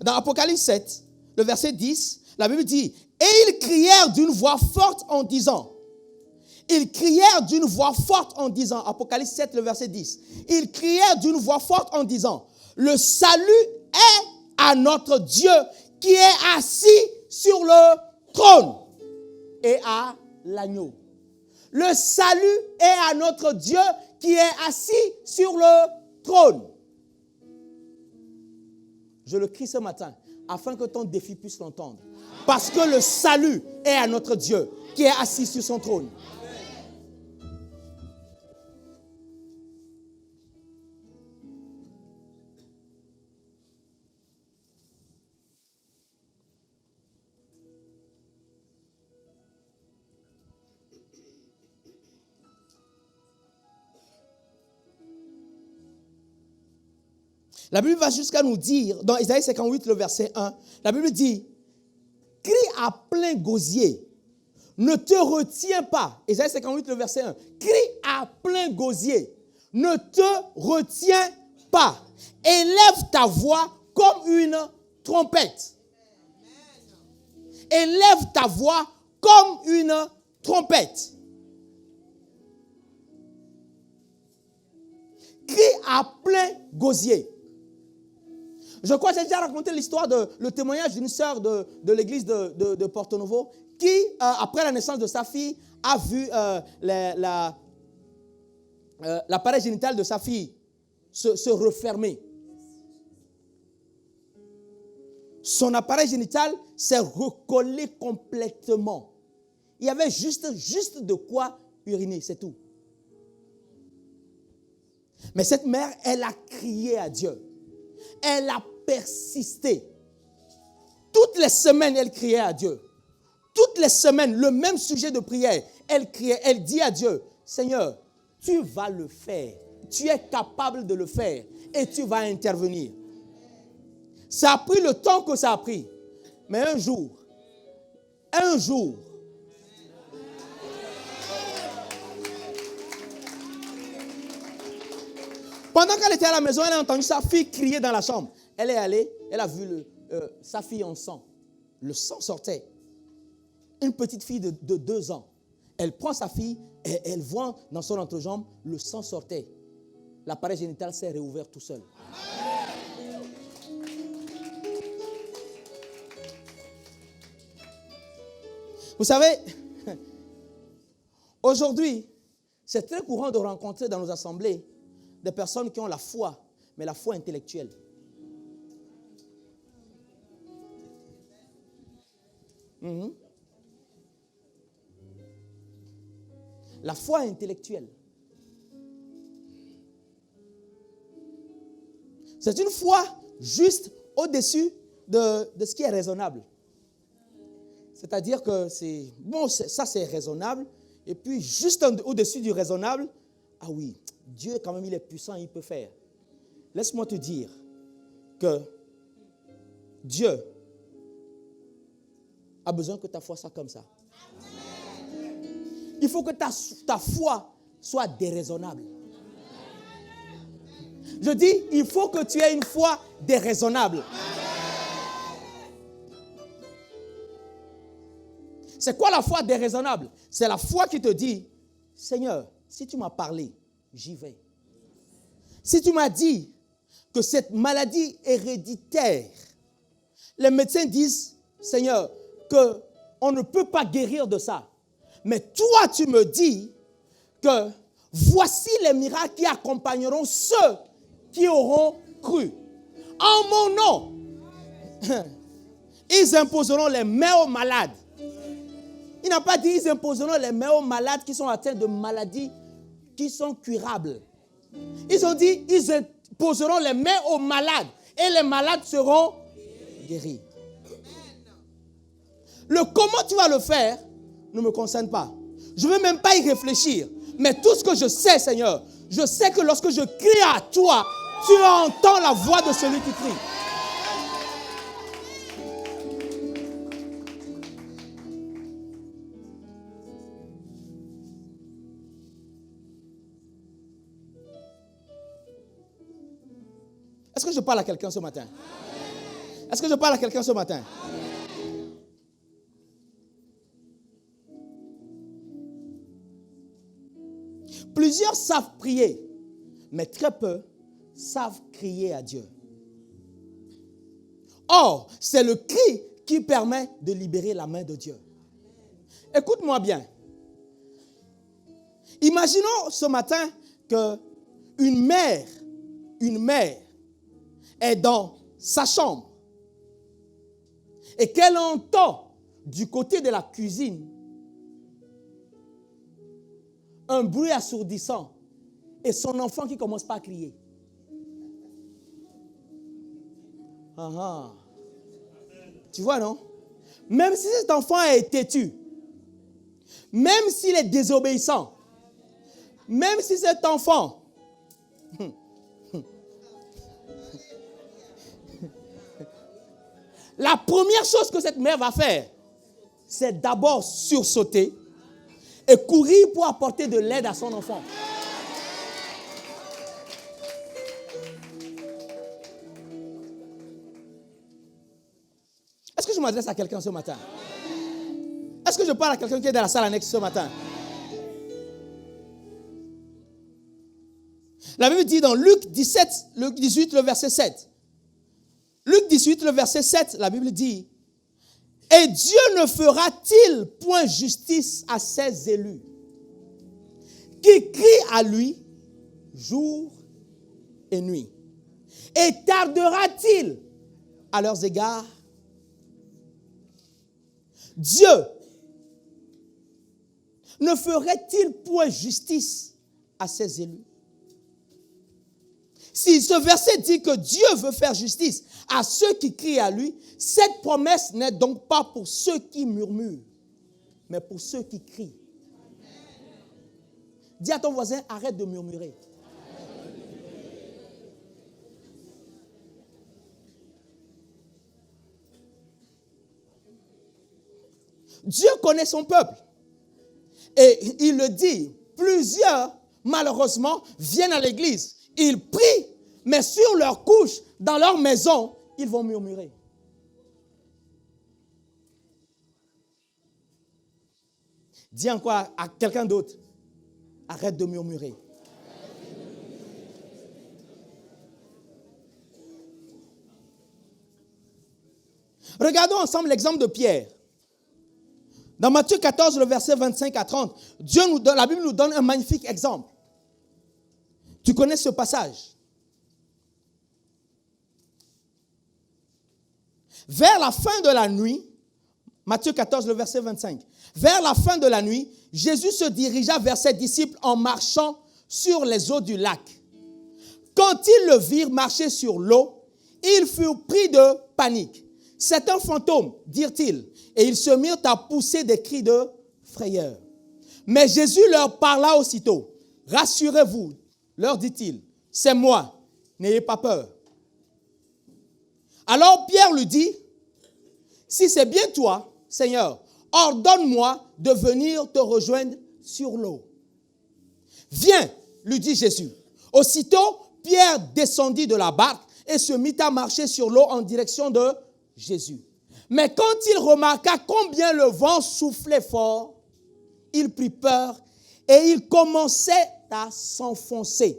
Dans Apocalypse 7, le verset 10, la Bible dit, « Et ils crièrent d'une voix forte en disant, » Ils crièrent d'une voix forte en disant, Apocalypse 7, le verset 10, ils crièrent d'une voix forte en disant, le salut est à notre Dieu qui est assis sur le trône et à l'agneau. Le salut est à notre Dieu qui est assis sur le trône. Je le crie ce matin afin que ton défi puisse l'entendre. Parce que le salut est à notre Dieu qui est assis sur son trône. La Bible va jusqu'à nous dire, dans Isaïe 58, le verset 1, la Bible dit, crie à plein gosier, ne te retiens pas. Isaïe 58, le verset 1, crie à plein gosier, ne te retiens pas. Élève ta voix comme une trompette. Élève ta voix comme une trompette. Crie à plein gosier. Je crois que j'ai déjà raconté l'histoire le témoignage d'une sœur de l'église de Porto Novo qui, après la naissance de sa fille, a vu l'appareil génital de sa fille se refermer. Son appareil génital s'est recollé complètement. Il y avait juste de quoi uriner, c'est tout. Mais cette mère, elle a crié à Dieu. Elle a persisté. Toutes les semaines, elle criait à Dieu. Toutes les semaines, le même sujet de prière. Elle criait, elle dit à Dieu, Seigneur, tu vas le faire. Tu es capable de le faire et tu vas intervenir. Ça a pris le temps que ça a pris. Mais un jour, pendant qu'elle était à la maison, elle a entendu sa fille crier dans la chambre. Elle est allée, elle a vu sa fille en sang. Le sang sortait. Une petite fille de 2 ans. Elle prend sa fille et elle voit dans son entrejambe, le sang sortait. L'appareil génital s'est réouvert tout seul. Vous savez, aujourd'hui, c'est très courant de rencontrer dans nos assemblées des personnes qui ont la foi, mais la foi intellectuelle. La foi intellectuelle. C'est une foi juste au-dessus de ce qui est raisonnable. C'est-à-dire que ça c'est raisonnable. Et puis, juste au-dessus du raisonnable, ah oui, Dieu, quand même, il est puissant, il peut faire. Laisse-moi te dire que Dieu a besoin que ta foi soit comme ça. Il faut que ta foi soit déraisonnable. Je dis, il faut que tu aies une foi déraisonnable. C'est quoi la foi déraisonnable? C'est la foi qui te dit, Seigneur, si tu m'as parlé, j'y vais. Si tu m'as dit que cette maladie héréditaire, les médecins disent, Seigneur, qu'on ne peut pas guérir de ça. Mais toi, tu me dis que voici les miracles qui accompagneront ceux qui auront cru. En mon nom, ils imposeront les mains aux malades. Il n'a pas dit ils imposeront les mains aux malades qui sont atteints de maladies qui sont curables. Ils ont dit ils imposeront les mains aux malades et les malades seront guéris. Le comment tu vas le faire ne me concerne pas. Je ne veux même pas y réfléchir. Mais tout ce que je sais, Seigneur, je sais que lorsque je crie à toi, tu entends la voix de celui qui crie. Est-ce que je parle à quelqu'un ce matin? Est-ce que je parle à quelqu'un ce matin? Plusieurs savent prier, mais très peu savent crier à Dieu. Or, c'est le cri qui permet de libérer la main de Dieu. Écoute-moi bien. Imaginons ce matin qu'une mère est dans sa chambre et qu'elle entend du côté de la cuisine un bruit assourdissant et son enfant qui commence pas à crier. Tu vois, non? Même si cet enfant est têtu, même s'il est désobéissant, même si cet enfant la première chose que cette mère va faire, c'est d'abord sursauter et courir pour apporter de l'aide à son enfant. Est-ce que je m'adresse à quelqu'un ce matin? Est-ce que je parle à quelqu'un qui est dans la salle annexe ce matin? La Bible dit dans Luc 18, le verset 7. Luc 18, le verset 7, la Bible dit, « Et Dieu ne fera-t-il point justice à ses élus, qui crient à lui jour et nuit? Et tardera-t-il à leurs égards? Dieu ne ferait-il point justice à ses élus? » Si ce verset dit que Dieu veut faire justice à ceux qui crient à lui, cette promesse n'est donc pas pour ceux qui murmurent, mais pour ceux qui crient. Dis à ton voisin, arrête de murmurer. Dieu connaît son peuple. Et il le dit, plusieurs, malheureusement, viennent à l'église. Ils prient, mais sur leur couche, dans leur maison, ils vont murmurer. Dis encore à quelqu'un d'autre, arrête de murmurer. Regardons ensemble l'exemple de Pierre. Dans Matthieu 14, le verset 25 à 30, la Bible nous donne un magnifique exemple. Tu connais ce passage. Vers la fin de la nuit, Matthieu 14, le verset 25, vers la fin de la nuit, Jésus se dirigea vers ses disciples en marchant sur les eaux du lac. Quand ils le virent marcher sur l'eau, ils furent pris de panique. C'est un fantôme, dirent-ils. Et ils se mirent à pousser des cris de frayeur. Mais Jésus leur parla aussitôt. Rassurez-vous, leur dit-il, c'est moi, n'ayez pas peur. Alors Pierre lui dit, si c'est bien toi, Seigneur, ordonne-moi de venir te rejoindre sur l'eau. Viens, lui dit Jésus. Aussitôt, Pierre descendit de la barque et se mit à marcher sur l'eau en direction de Jésus. Mais quand il remarqua combien le vent soufflait fort, il prit peur et il commençait à s'enfoncer.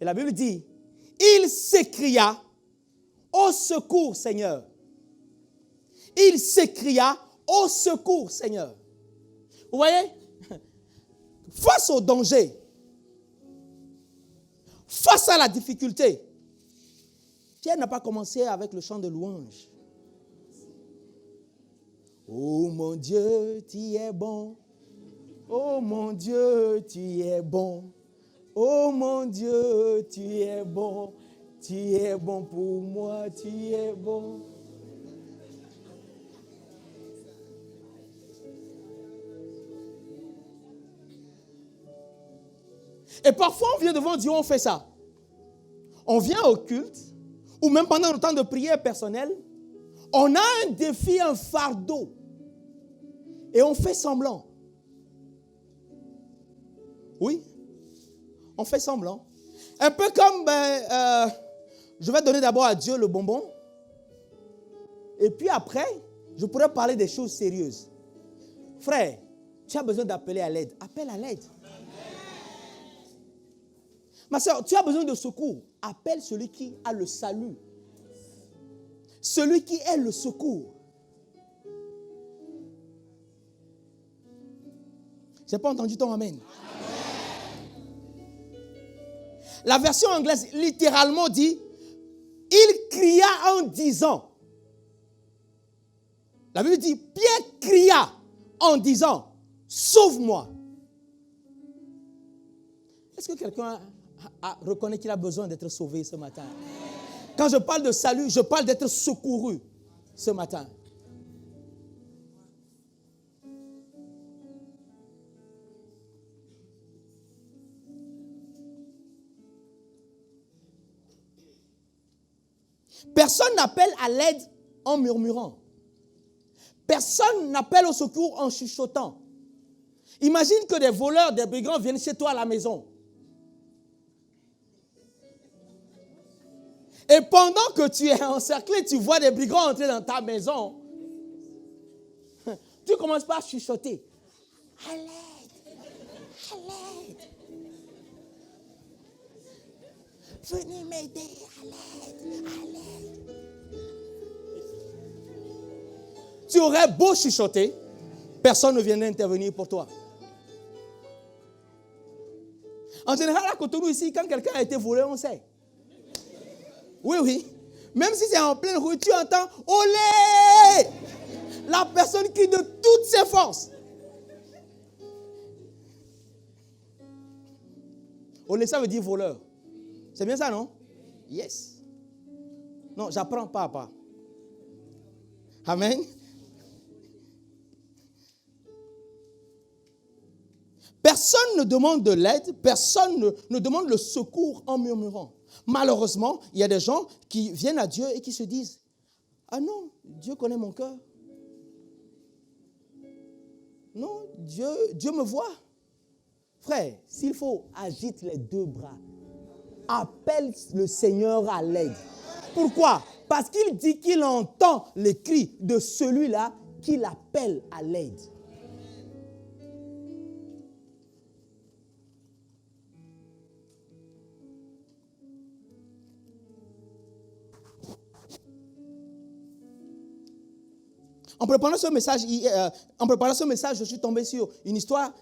Et la Bible dit, il s'écria, au secours, Seigneur. Il s'écria, au secours, Seigneur. Vous voyez, face au danger, face à la difficulté, Pierre n'a pas commencé avec le chant de louange. Oh mon Dieu, tu es bon. Oh mon Dieu, tu es bon. Oh mon Dieu, tu es bon. Tu es bon pour moi, tu es bon. Et parfois, on vient devant Dieu, on fait ça. On vient au culte, ou même pendant le temps de prière personnelle, on a un défi, un fardeau. Et on fait semblant. Oui, on fait semblant. Un peu comme, je vais donner d'abord à Dieu le bonbon. Et puis après, je pourrais parler des choses sérieuses. Frère, tu as besoin d'appeler à l'aide. Appelle à l'aide. Ma soeur, tu as besoin de secours. Appelle celui qui a le salut. Celui qui est le secours. Je n'ai pas entendu ton amen. La version anglaise littéralement dit, il cria en disant. La Bible dit, Pierre cria en disant, sauve-moi. Est-ce que quelqu'un reconnaît qu'il a besoin d'être sauvé ce matin? Quand je parle de salut, je parle d'être secouru ce matin. Personne n'appelle à l'aide en murmurant. Personne n'appelle au secours en chuchotant. Imagine que des voleurs, des brigands viennent chez toi à la maison. Et pendant que tu es encerclé, tu vois des brigands entrer dans ta maison. Tu commences par chuchoter. À l'aide, à l'aide. Venez m'aider, à l'aide, à l'aide. Tu aurais beau chuchoter, personne ne viendrait intervenir pour toi. En général, à Cotonou ici, quand quelqu'un a été volé, on sait. Oui, oui. Même si c'est en pleine rue, tu entends « Olé !» La personne crie de toutes ses forces. Olé, ça veut dire voleur. C'est bien ça, non? Yes. Non, j'apprends pas à pas. Amen. Personne ne demande de l'aide, personne ne demande le secours en murmurant. Malheureusement, il y a des gens qui viennent à Dieu et qui se disent « Ah non, Dieu connaît mon cœur. Non, Dieu me voit. » Frère, s'il faut, agite les deux bras. Appelle le Seigneur à l'aide. Pourquoi? Parce qu'il dit qu'il entend les cris de celui-là qui l'appelle à l'aide. En préparant ce message, je suis tombé sur une histoire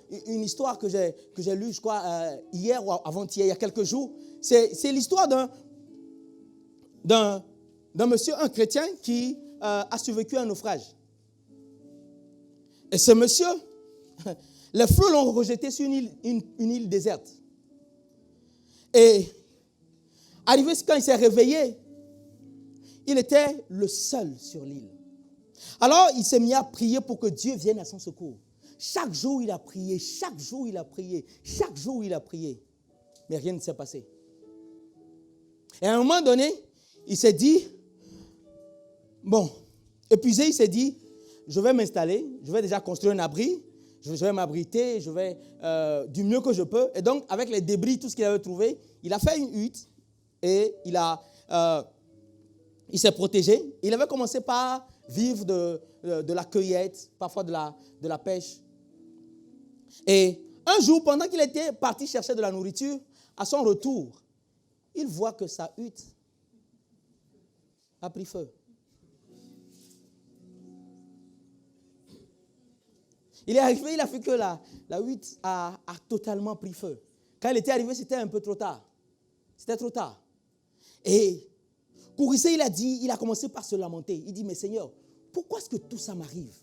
que j'ai lue, je crois, hier ou avant-hier, il y a quelques jours. C'est l'histoire d'un monsieur, un chrétien, qui a survécu à un naufrage. Et ce monsieur, les flots l'ont rejeté sur une île déserte. Et arrivé quand il s'est réveillé, il était le seul sur l'île. Alors, il s'est mis à prier pour que Dieu vienne à son secours. Chaque jour, il a prié, chaque jour, il a prié, chaque jour, il a prié. Mais rien ne s'est passé. Et à un moment donné, il s'est dit, bon, épuisé, il s'est dit, je vais m'installer, je vais déjà construire un abri, je vais m'abriter, je vais du mieux que je peux. Et donc, avec les débris, tout ce qu'il avait trouvé, il a fait une hutte et il s'est protégé. Il avait commencé par vivre de la cueillette, parfois de la pêche. Et un jour, pendant qu'il était parti chercher de la nourriture, à son retour, il voit que sa hutte a pris feu. Il est arrivé, il a vu que la hutte a totalement pris feu. Quand il était arrivé, c'était un peu trop tard. C'était trop tard. Et Courissé, il a commencé par se lamenter. Il dit, mais Seigneur, pourquoi est-ce que tout ça m'arrive?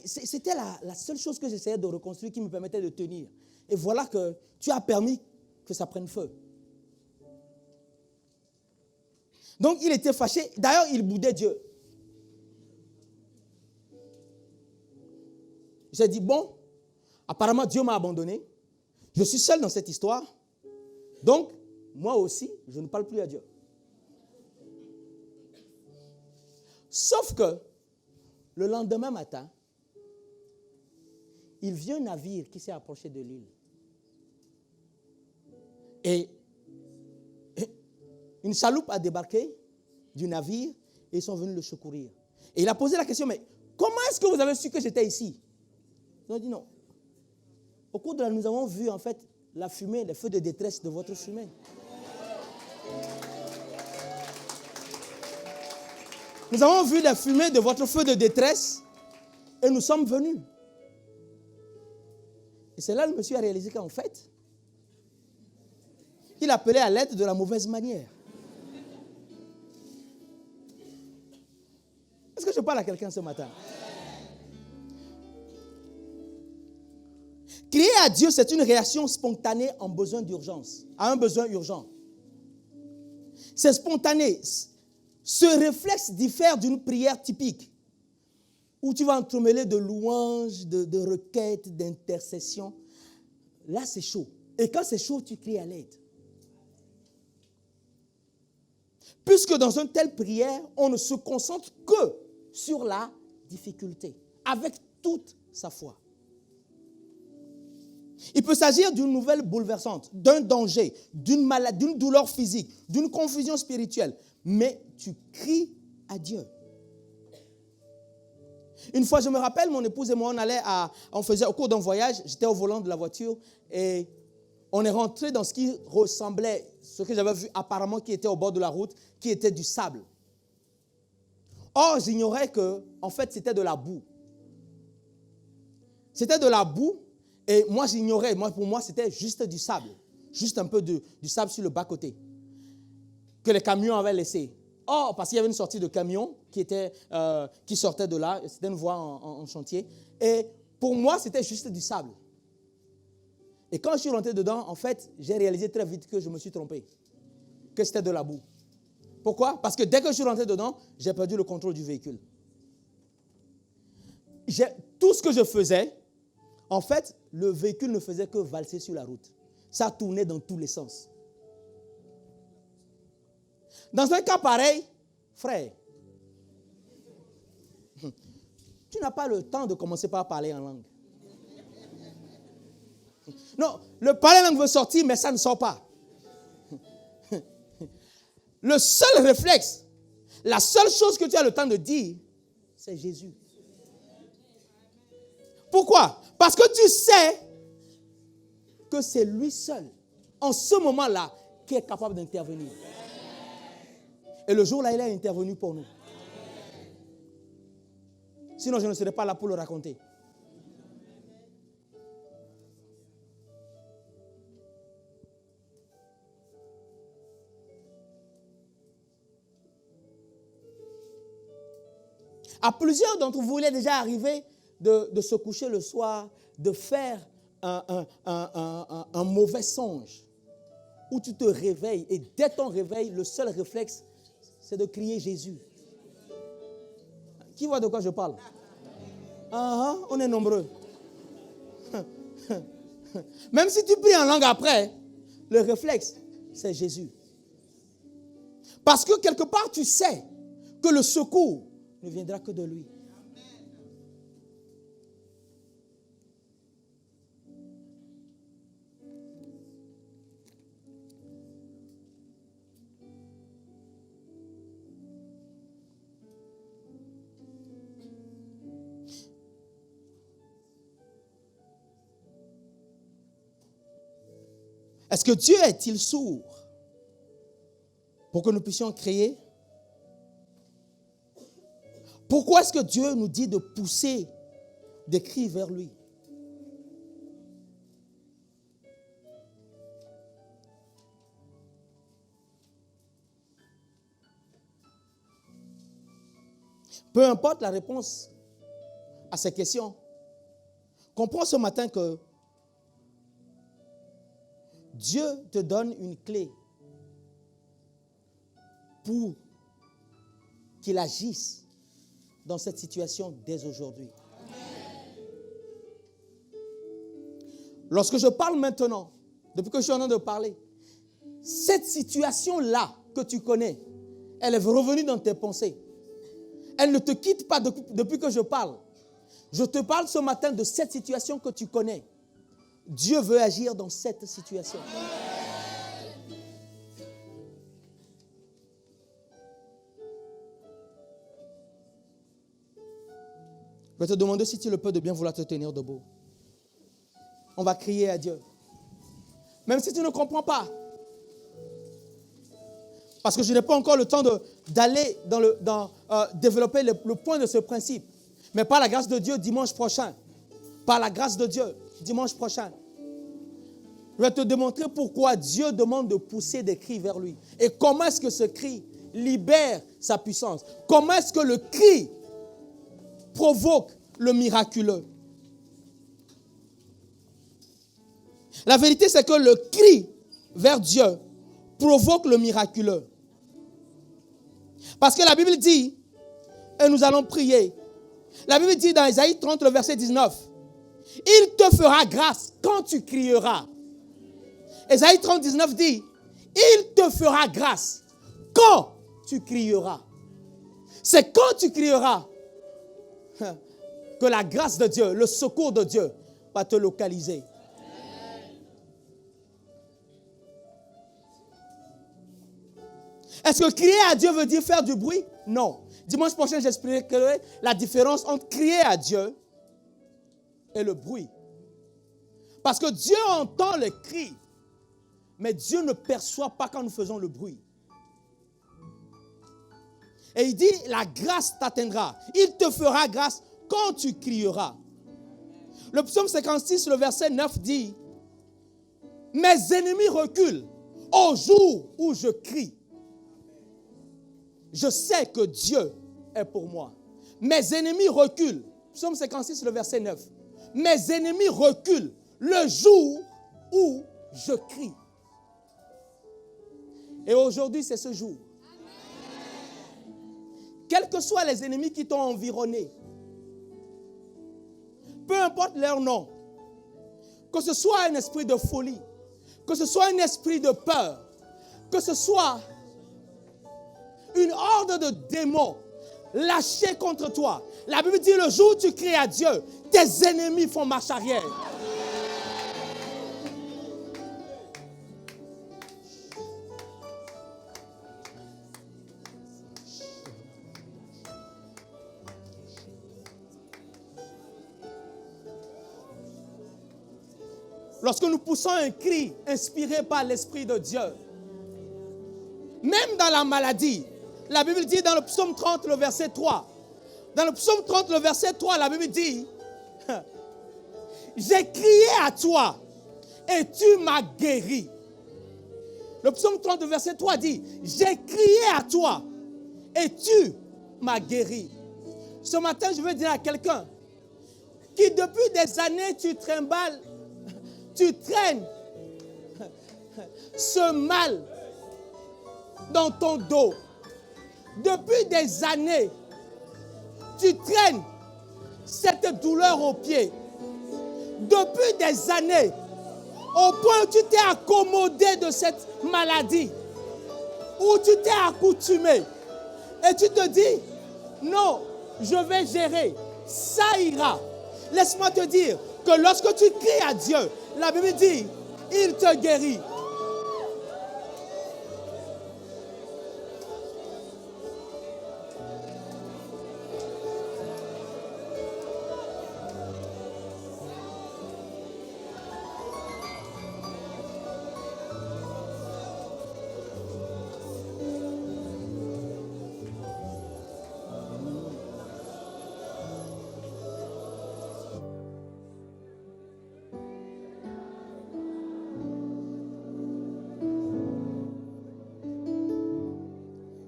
C'était la seule chose que j'essayais de reconstruire qui me permettait de tenir. Et voilà que tu as permis que ça prenne feu. Donc, il était fâché. D'ailleurs, il boudait Dieu. Il s'est dit, bon, apparemment Dieu m'a abandonné. Je suis seul dans cette histoire. Donc, moi aussi, je ne parle plus à Dieu. Sauf que, le lendemain matin, il vit un navire qui s'est approché de l'île. Et une chaloupe a débarqué du navire et ils sont venus le secourir. Et il a posé la question, mais comment est-ce que vous avez su que j'étais ici? Ils ont dit non. Au cours de la nuit, nous avons vu en fait la fumée, les feux de détresse de votre fumée. Nous avons vu la fumée de votre feu de détresse et nous sommes venus. Et c'est là que le monsieur a réalisé qu'en fait, il appelait à l'aide de la mauvaise manière. Est-ce que je parle à quelqu'un ce matin? Crier à Dieu, c'est une réaction spontanée en besoin d'urgence, à un besoin urgent. C'est spontané. Ce réflexe diffère d'une prière typique, où tu vas entremêler de louanges, de requêtes, d'intercessions. Là, c'est chaud. Et quand c'est chaud, tu cries à l'aide. Puisque dans une telle prière, on ne se concentre que sur la difficulté, avec toute sa foi. Il peut s'agir d'une nouvelle bouleversante, d'un danger, d'une maladie, d'une douleur physique, d'une confusion spirituelle. Mais tu cries à Dieu. Une fois, je me rappelle, mon épouse et moi, on faisait au cours d'un voyage, j'étais au volant de la voiture et on est rentré dans ce qui ressemblait, ce que j'avais vu apparemment qui était au bord de la route, qui était du sable. Or, j'ignorais que, en fait, c'était de la boue. C'était de la boue et moi, j'ignorais. Pour moi, c'était juste du sable. Juste un peu du sable sur le bas-côté que les camions avaient laissé. Or, parce qu'il y avait une sortie de camion qui sortait de là, c'était une voie en chantier. Et pour moi, c'était juste du sable. Et quand je suis rentré dedans, en fait, j'ai réalisé très vite que je me suis trompé, que c'était de la boue. Pourquoi? Parce que dès que je suis rentré dedans, j'ai perdu le contrôle du véhicule. Tout ce que je faisais, en fait, le véhicule ne faisait que valser sur la route. Ça tournait dans tous les sens. Dans un cas pareil, frère, tu n'as pas le temps de commencer par parler en langue. Non, le parler en langue veut sortir, mais ça ne sort pas. Le seul réflexe, la seule chose que tu as le temps de dire, c'est Jésus. Pourquoi? Parce que tu sais que c'est lui seul, en ce moment-là, qui est capable d'intervenir. Et le jour-là, il a intervenu pour nous. Sinon, je ne serais pas là pour le raconter. À plusieurs d'entre vous, il est déjà arrivé de se coucher le soir, de faire un mauvais songe, où tu te réveilles et dès ton réveil, le seul réflexe, c'est de crier Jésus. Qui voit de quoi je parle? On est nombreux. Même si tu pries en langue après, le réflexe, c'est Jésus. Parce que quelque part, tu sais que le secours ne viendra que de lui. Est-ce que Dieu est-il sourd pour que nous puissions créer? Pourquoi est-ce que Dieu nous dit de pousser des cris vers lui? Peu importe la réponse à ces questions, comprends ce matin que Dieu te donne une clé pour qu'il agisse dans cette situation dès aujourd'hui. Lorsque je parle maintenant, depuis que je suis en train de parler, cette situation-là que tu connais, elle est revenue dans tes pensées. Elle ne te quitte pas depuis que je parle. Je te parle ce matin de cette situation que tu connais. Dieu veut agir dans cette situation. Je vais te demander si tu le peux de bien vouloir te tenir debout. On va crier à Dieu. Même si tu ne comprends pas. Parce que je n'ai pas encore le temps d'aller développer le point de ce principe. Mais par la grâce de Dieu, dimanche prochain. Par la grâce de Dieu, dimanche prochain. Je vais te démontrer pourquoi Dieu demande de pousser des cris vers lui. Et comment est-ce que ce cri libère sa puissance. Comment est-ce que le cri provoque le miraculeux. La vérité, c'est que le cri vers Dieu provoque le miraculeux. Parce que la Bible dit, et nous allons prier, la Bible dit dans Ésaïe 30, le verset 19, « Il te fera grâce quand tu crieras. » Ésaïe 30, 19 dit, « Il te fera grâce quand tu crieras. » C'est quand tu crieras que la grâce de Dieu, le secours de Dieu va te localiser. Est-ce que crier à Dieu veut dire faire du bruit? Non. Dimanche prochain, j'expliquerai la différence entre crier à Dieu et le bruit. Parce que Dieu entend les cris, mais Dieu ne perçoit pas quand nous faisons le bruit. Et il dit, la grâce t'atteindra. Il te fera grâce quand tu crieras. Le psaume 56, le verset 9 dit, mes ennemis reculent au jour où je crie. Je sais que Dieu est pour moi. Mes ennemis reculent. Psaume 56, le verset 9. Mes ennemis reculent le jour où je crie. Et aujourd'hui, c'est ce jour. Quels que soient les ennemis qui t'ont environné, peu importe leur nom, que ce soit un esprit de folie, que ce soit un esprit de peur, que ce soit une horde de démons lâchés contre toi. La Bible dit, le jour où tu cries à Dieu, tes ennemis font marche arrière. Lorsque nous poussons un cri inspiré par l'Esprit de Dieu, même dans la maladie, la Bible dit dans le psaume 30, le verset 3, dans le psaume 30, le verset 3, la Bible dit, j'ai crié à toi et tu m'as guéri. Le psaume 30, le verset 3 dit, j'ai crié à toi et tu m'as guéri. Ce matin, je veux dire à quelqu'un qui depuis des années, tu trimbales, tu traînes ce mal dans ton dos. depuis des années, tu traînes cette douleur au pied. Depuis des années, au point où tu t'es accommodé de cette maladie, où tu t'es accoutumé, et tu te dis, non, je vais gérer, ça ira. Laisse-moi te dire que lorsque tu cries à Dieu, la Bible dit, il te guérit.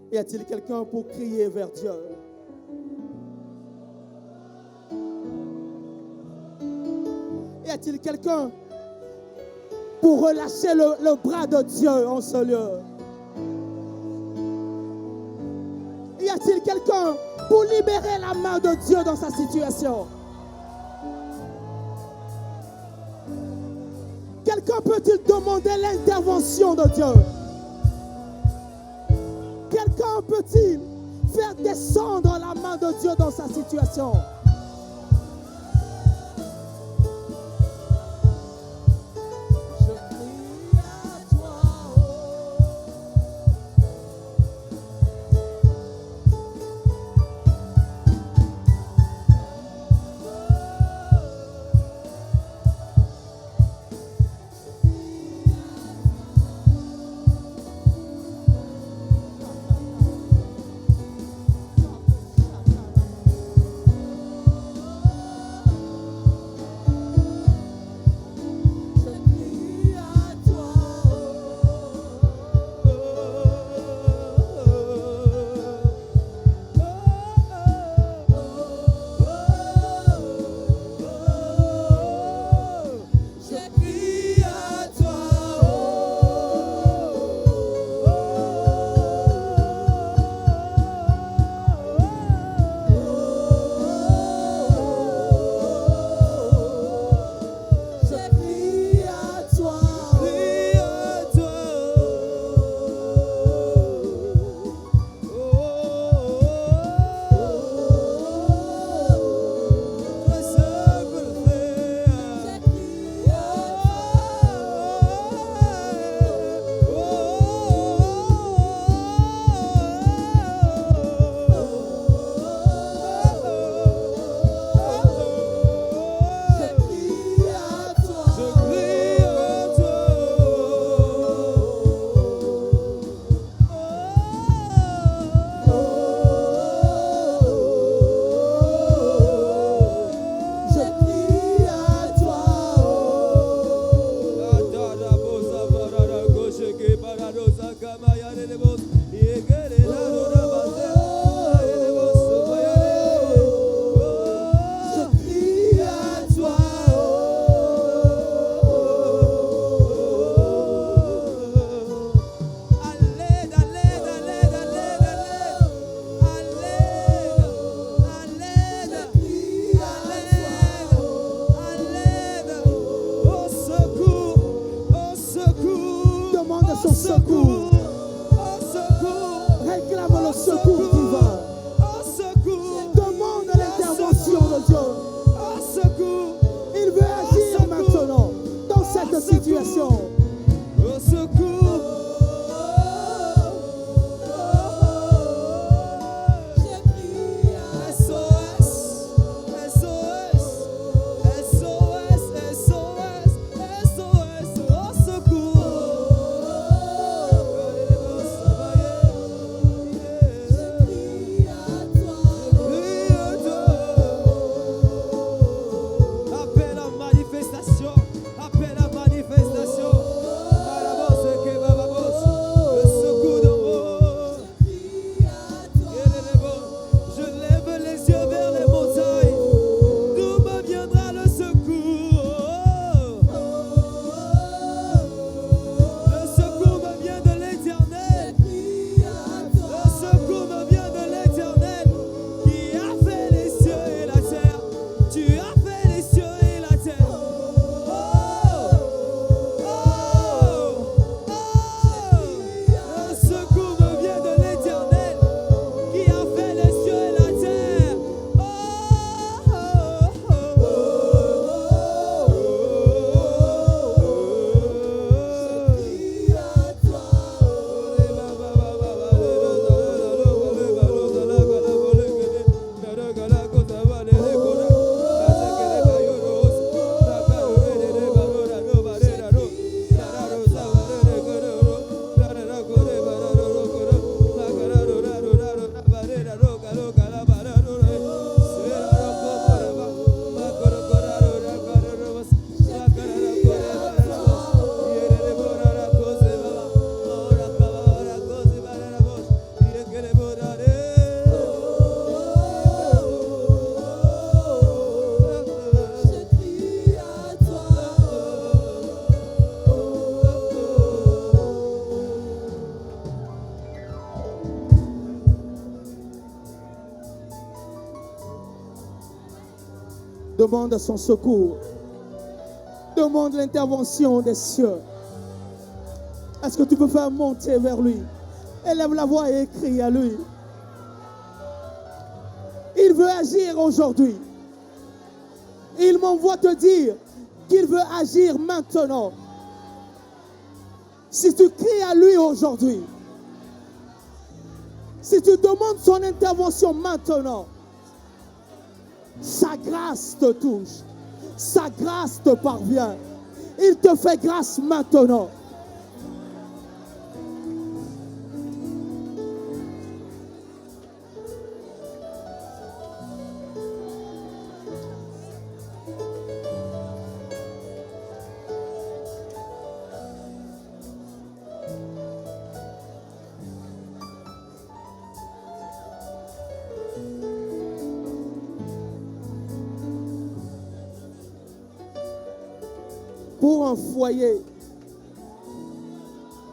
Y a-t-il quelqu'un pour crier vers Dieu? Y a-t-il quelqu'un pour relâcher le bras de Dieu en ce lieu? Y a-t-il quelqu'un pour libérer la main de Dieu dans sa situation? Quelqu'un peut-il demander l'intervention de Dieu? Quelqu'un peut-il faire descendre la main de Dieu dans sa situation? Je crie à toi, Demande son secours. Demande l'intervention des cieux. Est-ce que tu peux faire monter vers lui? Élève la voix et crie à lui. Il veut agir aujourd'hui. Il m'envoie te dire qu'il veut agir maintenant. Si tu cries à lui aujourd'hui, si tu demandes son intervention maintenant, sa grâce te touche, sa grâce te parvient. Il te fait grâce maintenant.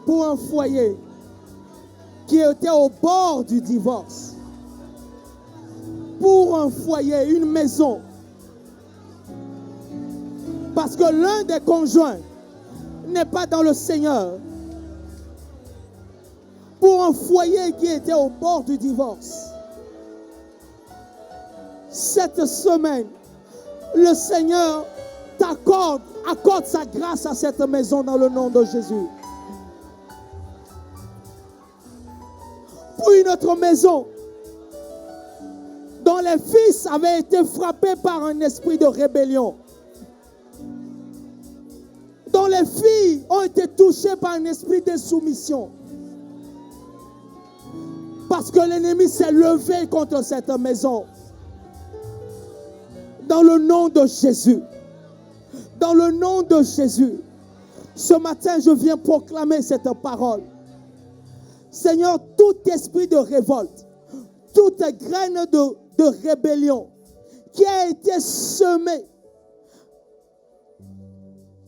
Pour un foyer qui était au bord du divorce, pour un foyer, une maison, parce que l'un des conjoints n'est pas dans le Seigneur, pour un foyer qui était au bord du divorce, cette semaine, le Seigneur accorde sa grâce à cette maison dans le nom de Jésus. Pour une autre maison dont les fils avaient été frappés par un esprit de rébellion, dont les filles ont été touchées par un esprit d'insoumission, parce que l'ennemi s'est levé contre cette maison. Dans le nom de Jésus. Dans le nom de Jésus, ce matin, je viens proclamer cette parole. Seigneur, tout esprit de révolte, toute graine de rébellion qui a été semée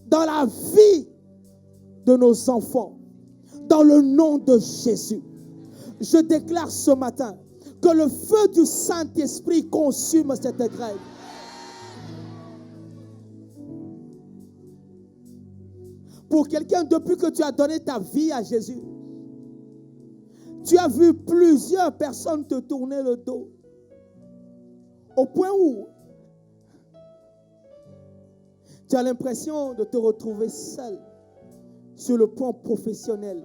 dans la vie de nos enfants, dans le nom de Jésus, je déclare ce matin que le feu du Saint-Esprit consume cette graine. Pour quelqu'un, depuis que tu as donné ta vie à Jésus, tu as vu plusieurs personnes te tourner le dos. Au point où tu as l'impression de te retrouver seul sur le plan professionnel,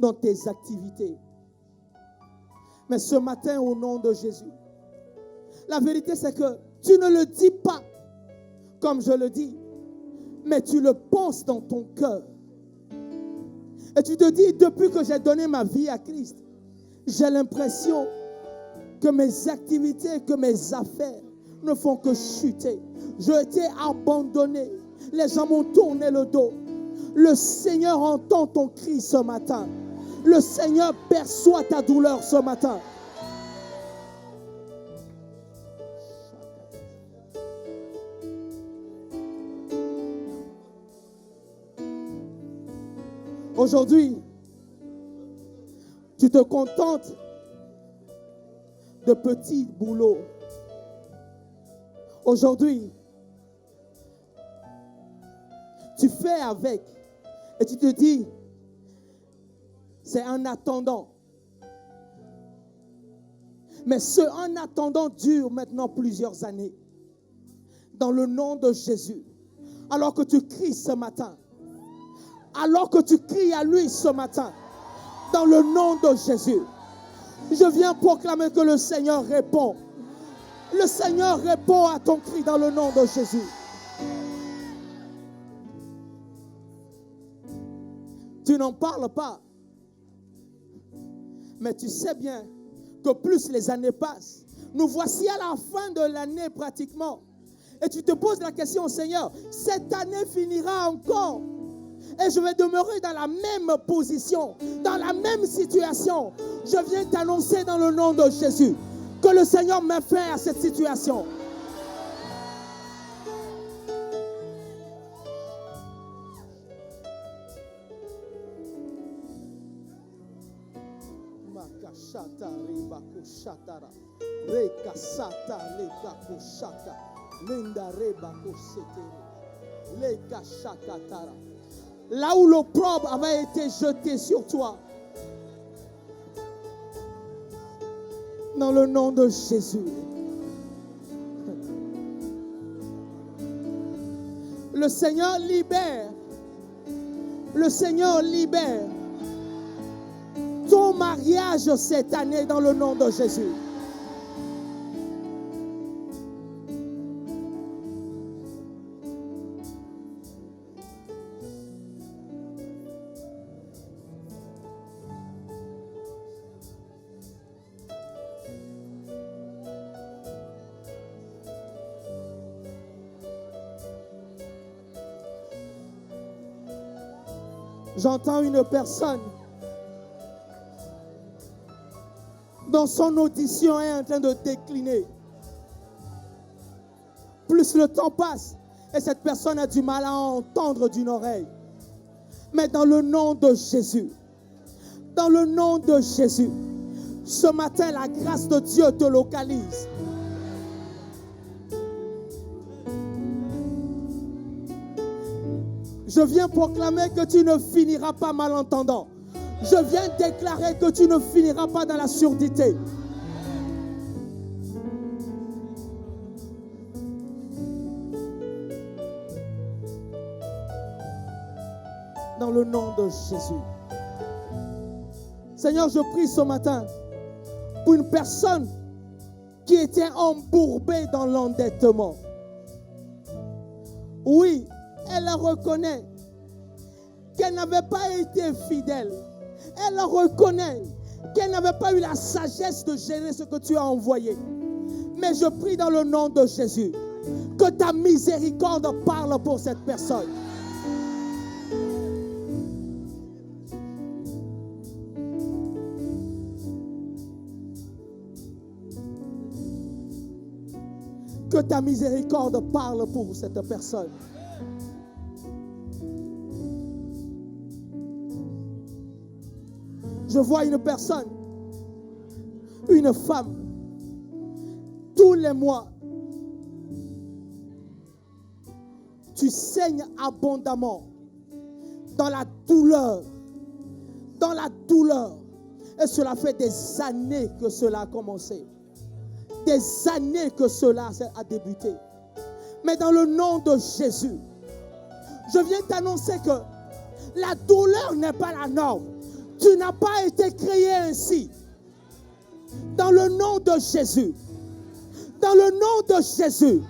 dans tes activités. Mais ce matin, au nom de Jésus, la vérité c'est que tu ne le dis pas comme je le dis, mais tu le penses dans ton cœur. Et tu te dis, depuis que j'ai donné ma vie à Christ, j'ai l'impression que mes activités, que mes affaires ne font que chuter. J'ai été abandonné. Les gens m'ont tourné le dos. Le Seigneur entend ton cri ce matin. Le Seigneur perçoit ta douleur ce matin. Aujourd'hui, tu te contentes de petits boulots. Aujourd'hui, tu fais avec et tu te dis, c'est un attendant. Mais ce en attendant dure maintenant plusieurs années. Dans le nom de Jésus, alors que tu cries ce matin, alors que tu cries à lui ce matin, dans le nom de Jésus, je viens proclamer que le Seigneur répond. Le Seigneur répond à ton cri dans le nom de Jésus. Tu n'en parles pas, mais tu sais bien que plus les années passent, nous voici à la fin de l'année pratiquement, et tu te poses la question, Seigneur, cette année finira encore et je vais demeurer dans la même position, dans la même situation. Je viens t'annoncer dans le nom de Jésus que le Seigneur met fin à cette situation. Là où l'opprobre avait été jeté sur toi, dans le nom de Jésus. Le Seigneur libère. Le Seigneur libère ton mariage cette année dans le nom de Jésus. J'entends une personne dont son audition est en train de décliner. Plus le temps passe et cette personne a du mal à entendre d'une oreille. Mais dans le nom de Jésus, dans le nom de Jésus, ce matin, la grâce de Dieu te localise. Je viens proclamer que tu ne finiras pas malentendant. Je viens déclarer que tu ne finiras pas dans la surdité. Dans le nom de Jésus. Seigneur, je prie ce matin pour une personne qui était embourbée dans l'endettement. Oui, elle reconnaît qu'elle n'avait pas été fidèle. Elle reconnaît qu'elle n'avait pas eu la sagesse de gérer ce que tu as envoyé. Mais je prie dans le nom de Jésus que ta miséricorde parle pour cette personne. Que ta miséricorde parle pour cette personne. Je vois une personne, une femme, tous les mois, tu saignes abondamment dans la douleur, et cela fait des années que cela a commencé, des années que cela a débuté. Mais dans le nom de Jésus, je viens t'annoncer que la douleur n'est pas la norme. Tu n'as pas été créé ainsi. Dans le nom de Jésus. Dans le nom de Jésus.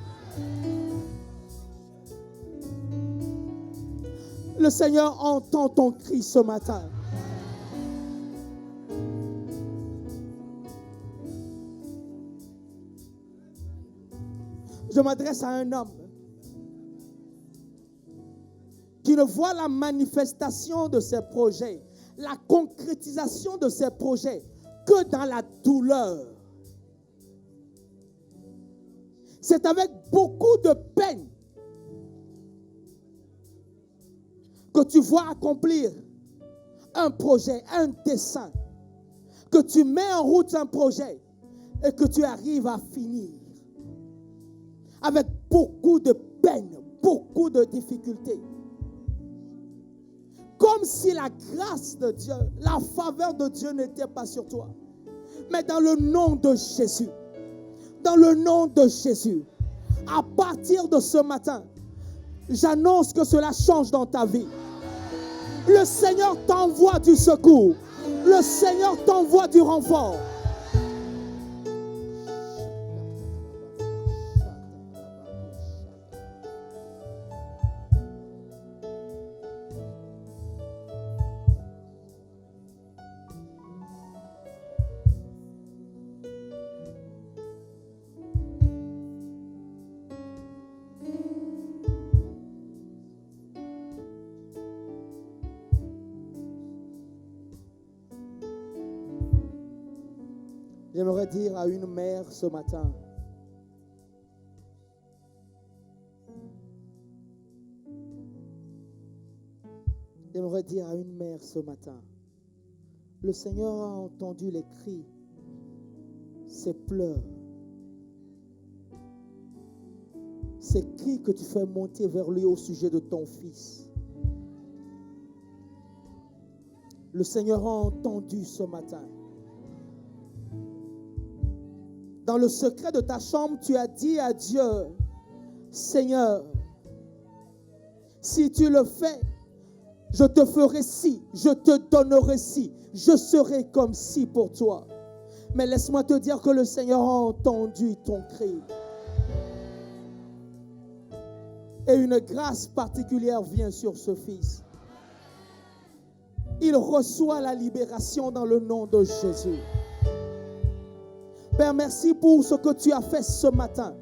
Le Seigneur entend ton cri ce matin. Je m'adresse à un homme qui ne voit la manifestation de ses projets, la concrétisation de ses projets que dans la douleur. C'est avec beaucoup de peine que tu vois accomplir un projet, un dessein, que tu mets en route un projet et que tu arrives à finir. Avec beaucoup de peine, beaucoup de difficultés. Comme si la grâce de Dieu, la faveur de Dieu n'était pas sur toi. Mais dans le nom de Jésus, dans le nom de Jésus, à partir de ce matin, j'annonce que cela change dans ta vie. Le Seigneur t'envoie du secours. Le Seigneur t'envoie du renfort. J'aimerais dire à une mère ce matin, le Seigneur a entendu les cris, ses pleurs. ces cris que tu fais monter vers lui au sujet de ton fils. Le Seigneur a entendu ce matin. Dans le secret de ta chambre, tu as dit à Dieu, Seigneur, si tu le fais, je te ferai ci, je te donnerai ci, je serai comme ci pour toi. Mais laisse-moi te dire que le Seigneur a entendu ton cri. Et une grâce particulière vient sur ce fils. Il reçoit la libération dans le nom de Jésus. Père, merci pour ce que tu as fait ce matin.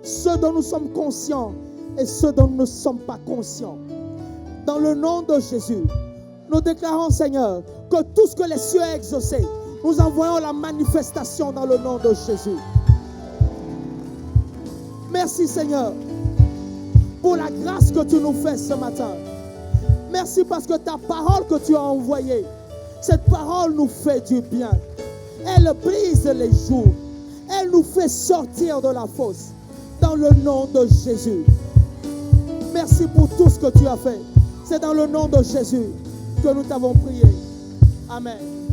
Ce dont nous sommes conscients et ce dont nous ne sommes pas conscients. Dans le nom de Jésus, nous déclarons, Seigneur, que tout ce que les cieux ont exaucé, nous envoyons la manifestation dans le nom de Jésus. Merci, Seigneur, pour la grâce que tu nous fais ce matin. Merci parce que ta parole que tu as envoyée, cette parole nous fait du bien. Elle brise les jougs. Elle nous fait sortir de la fosse. Dans le nom de Jésus. Merci pour tout ce que tu as fait. C'est dans le nom de Jésus que nous t'avons prié. Amen.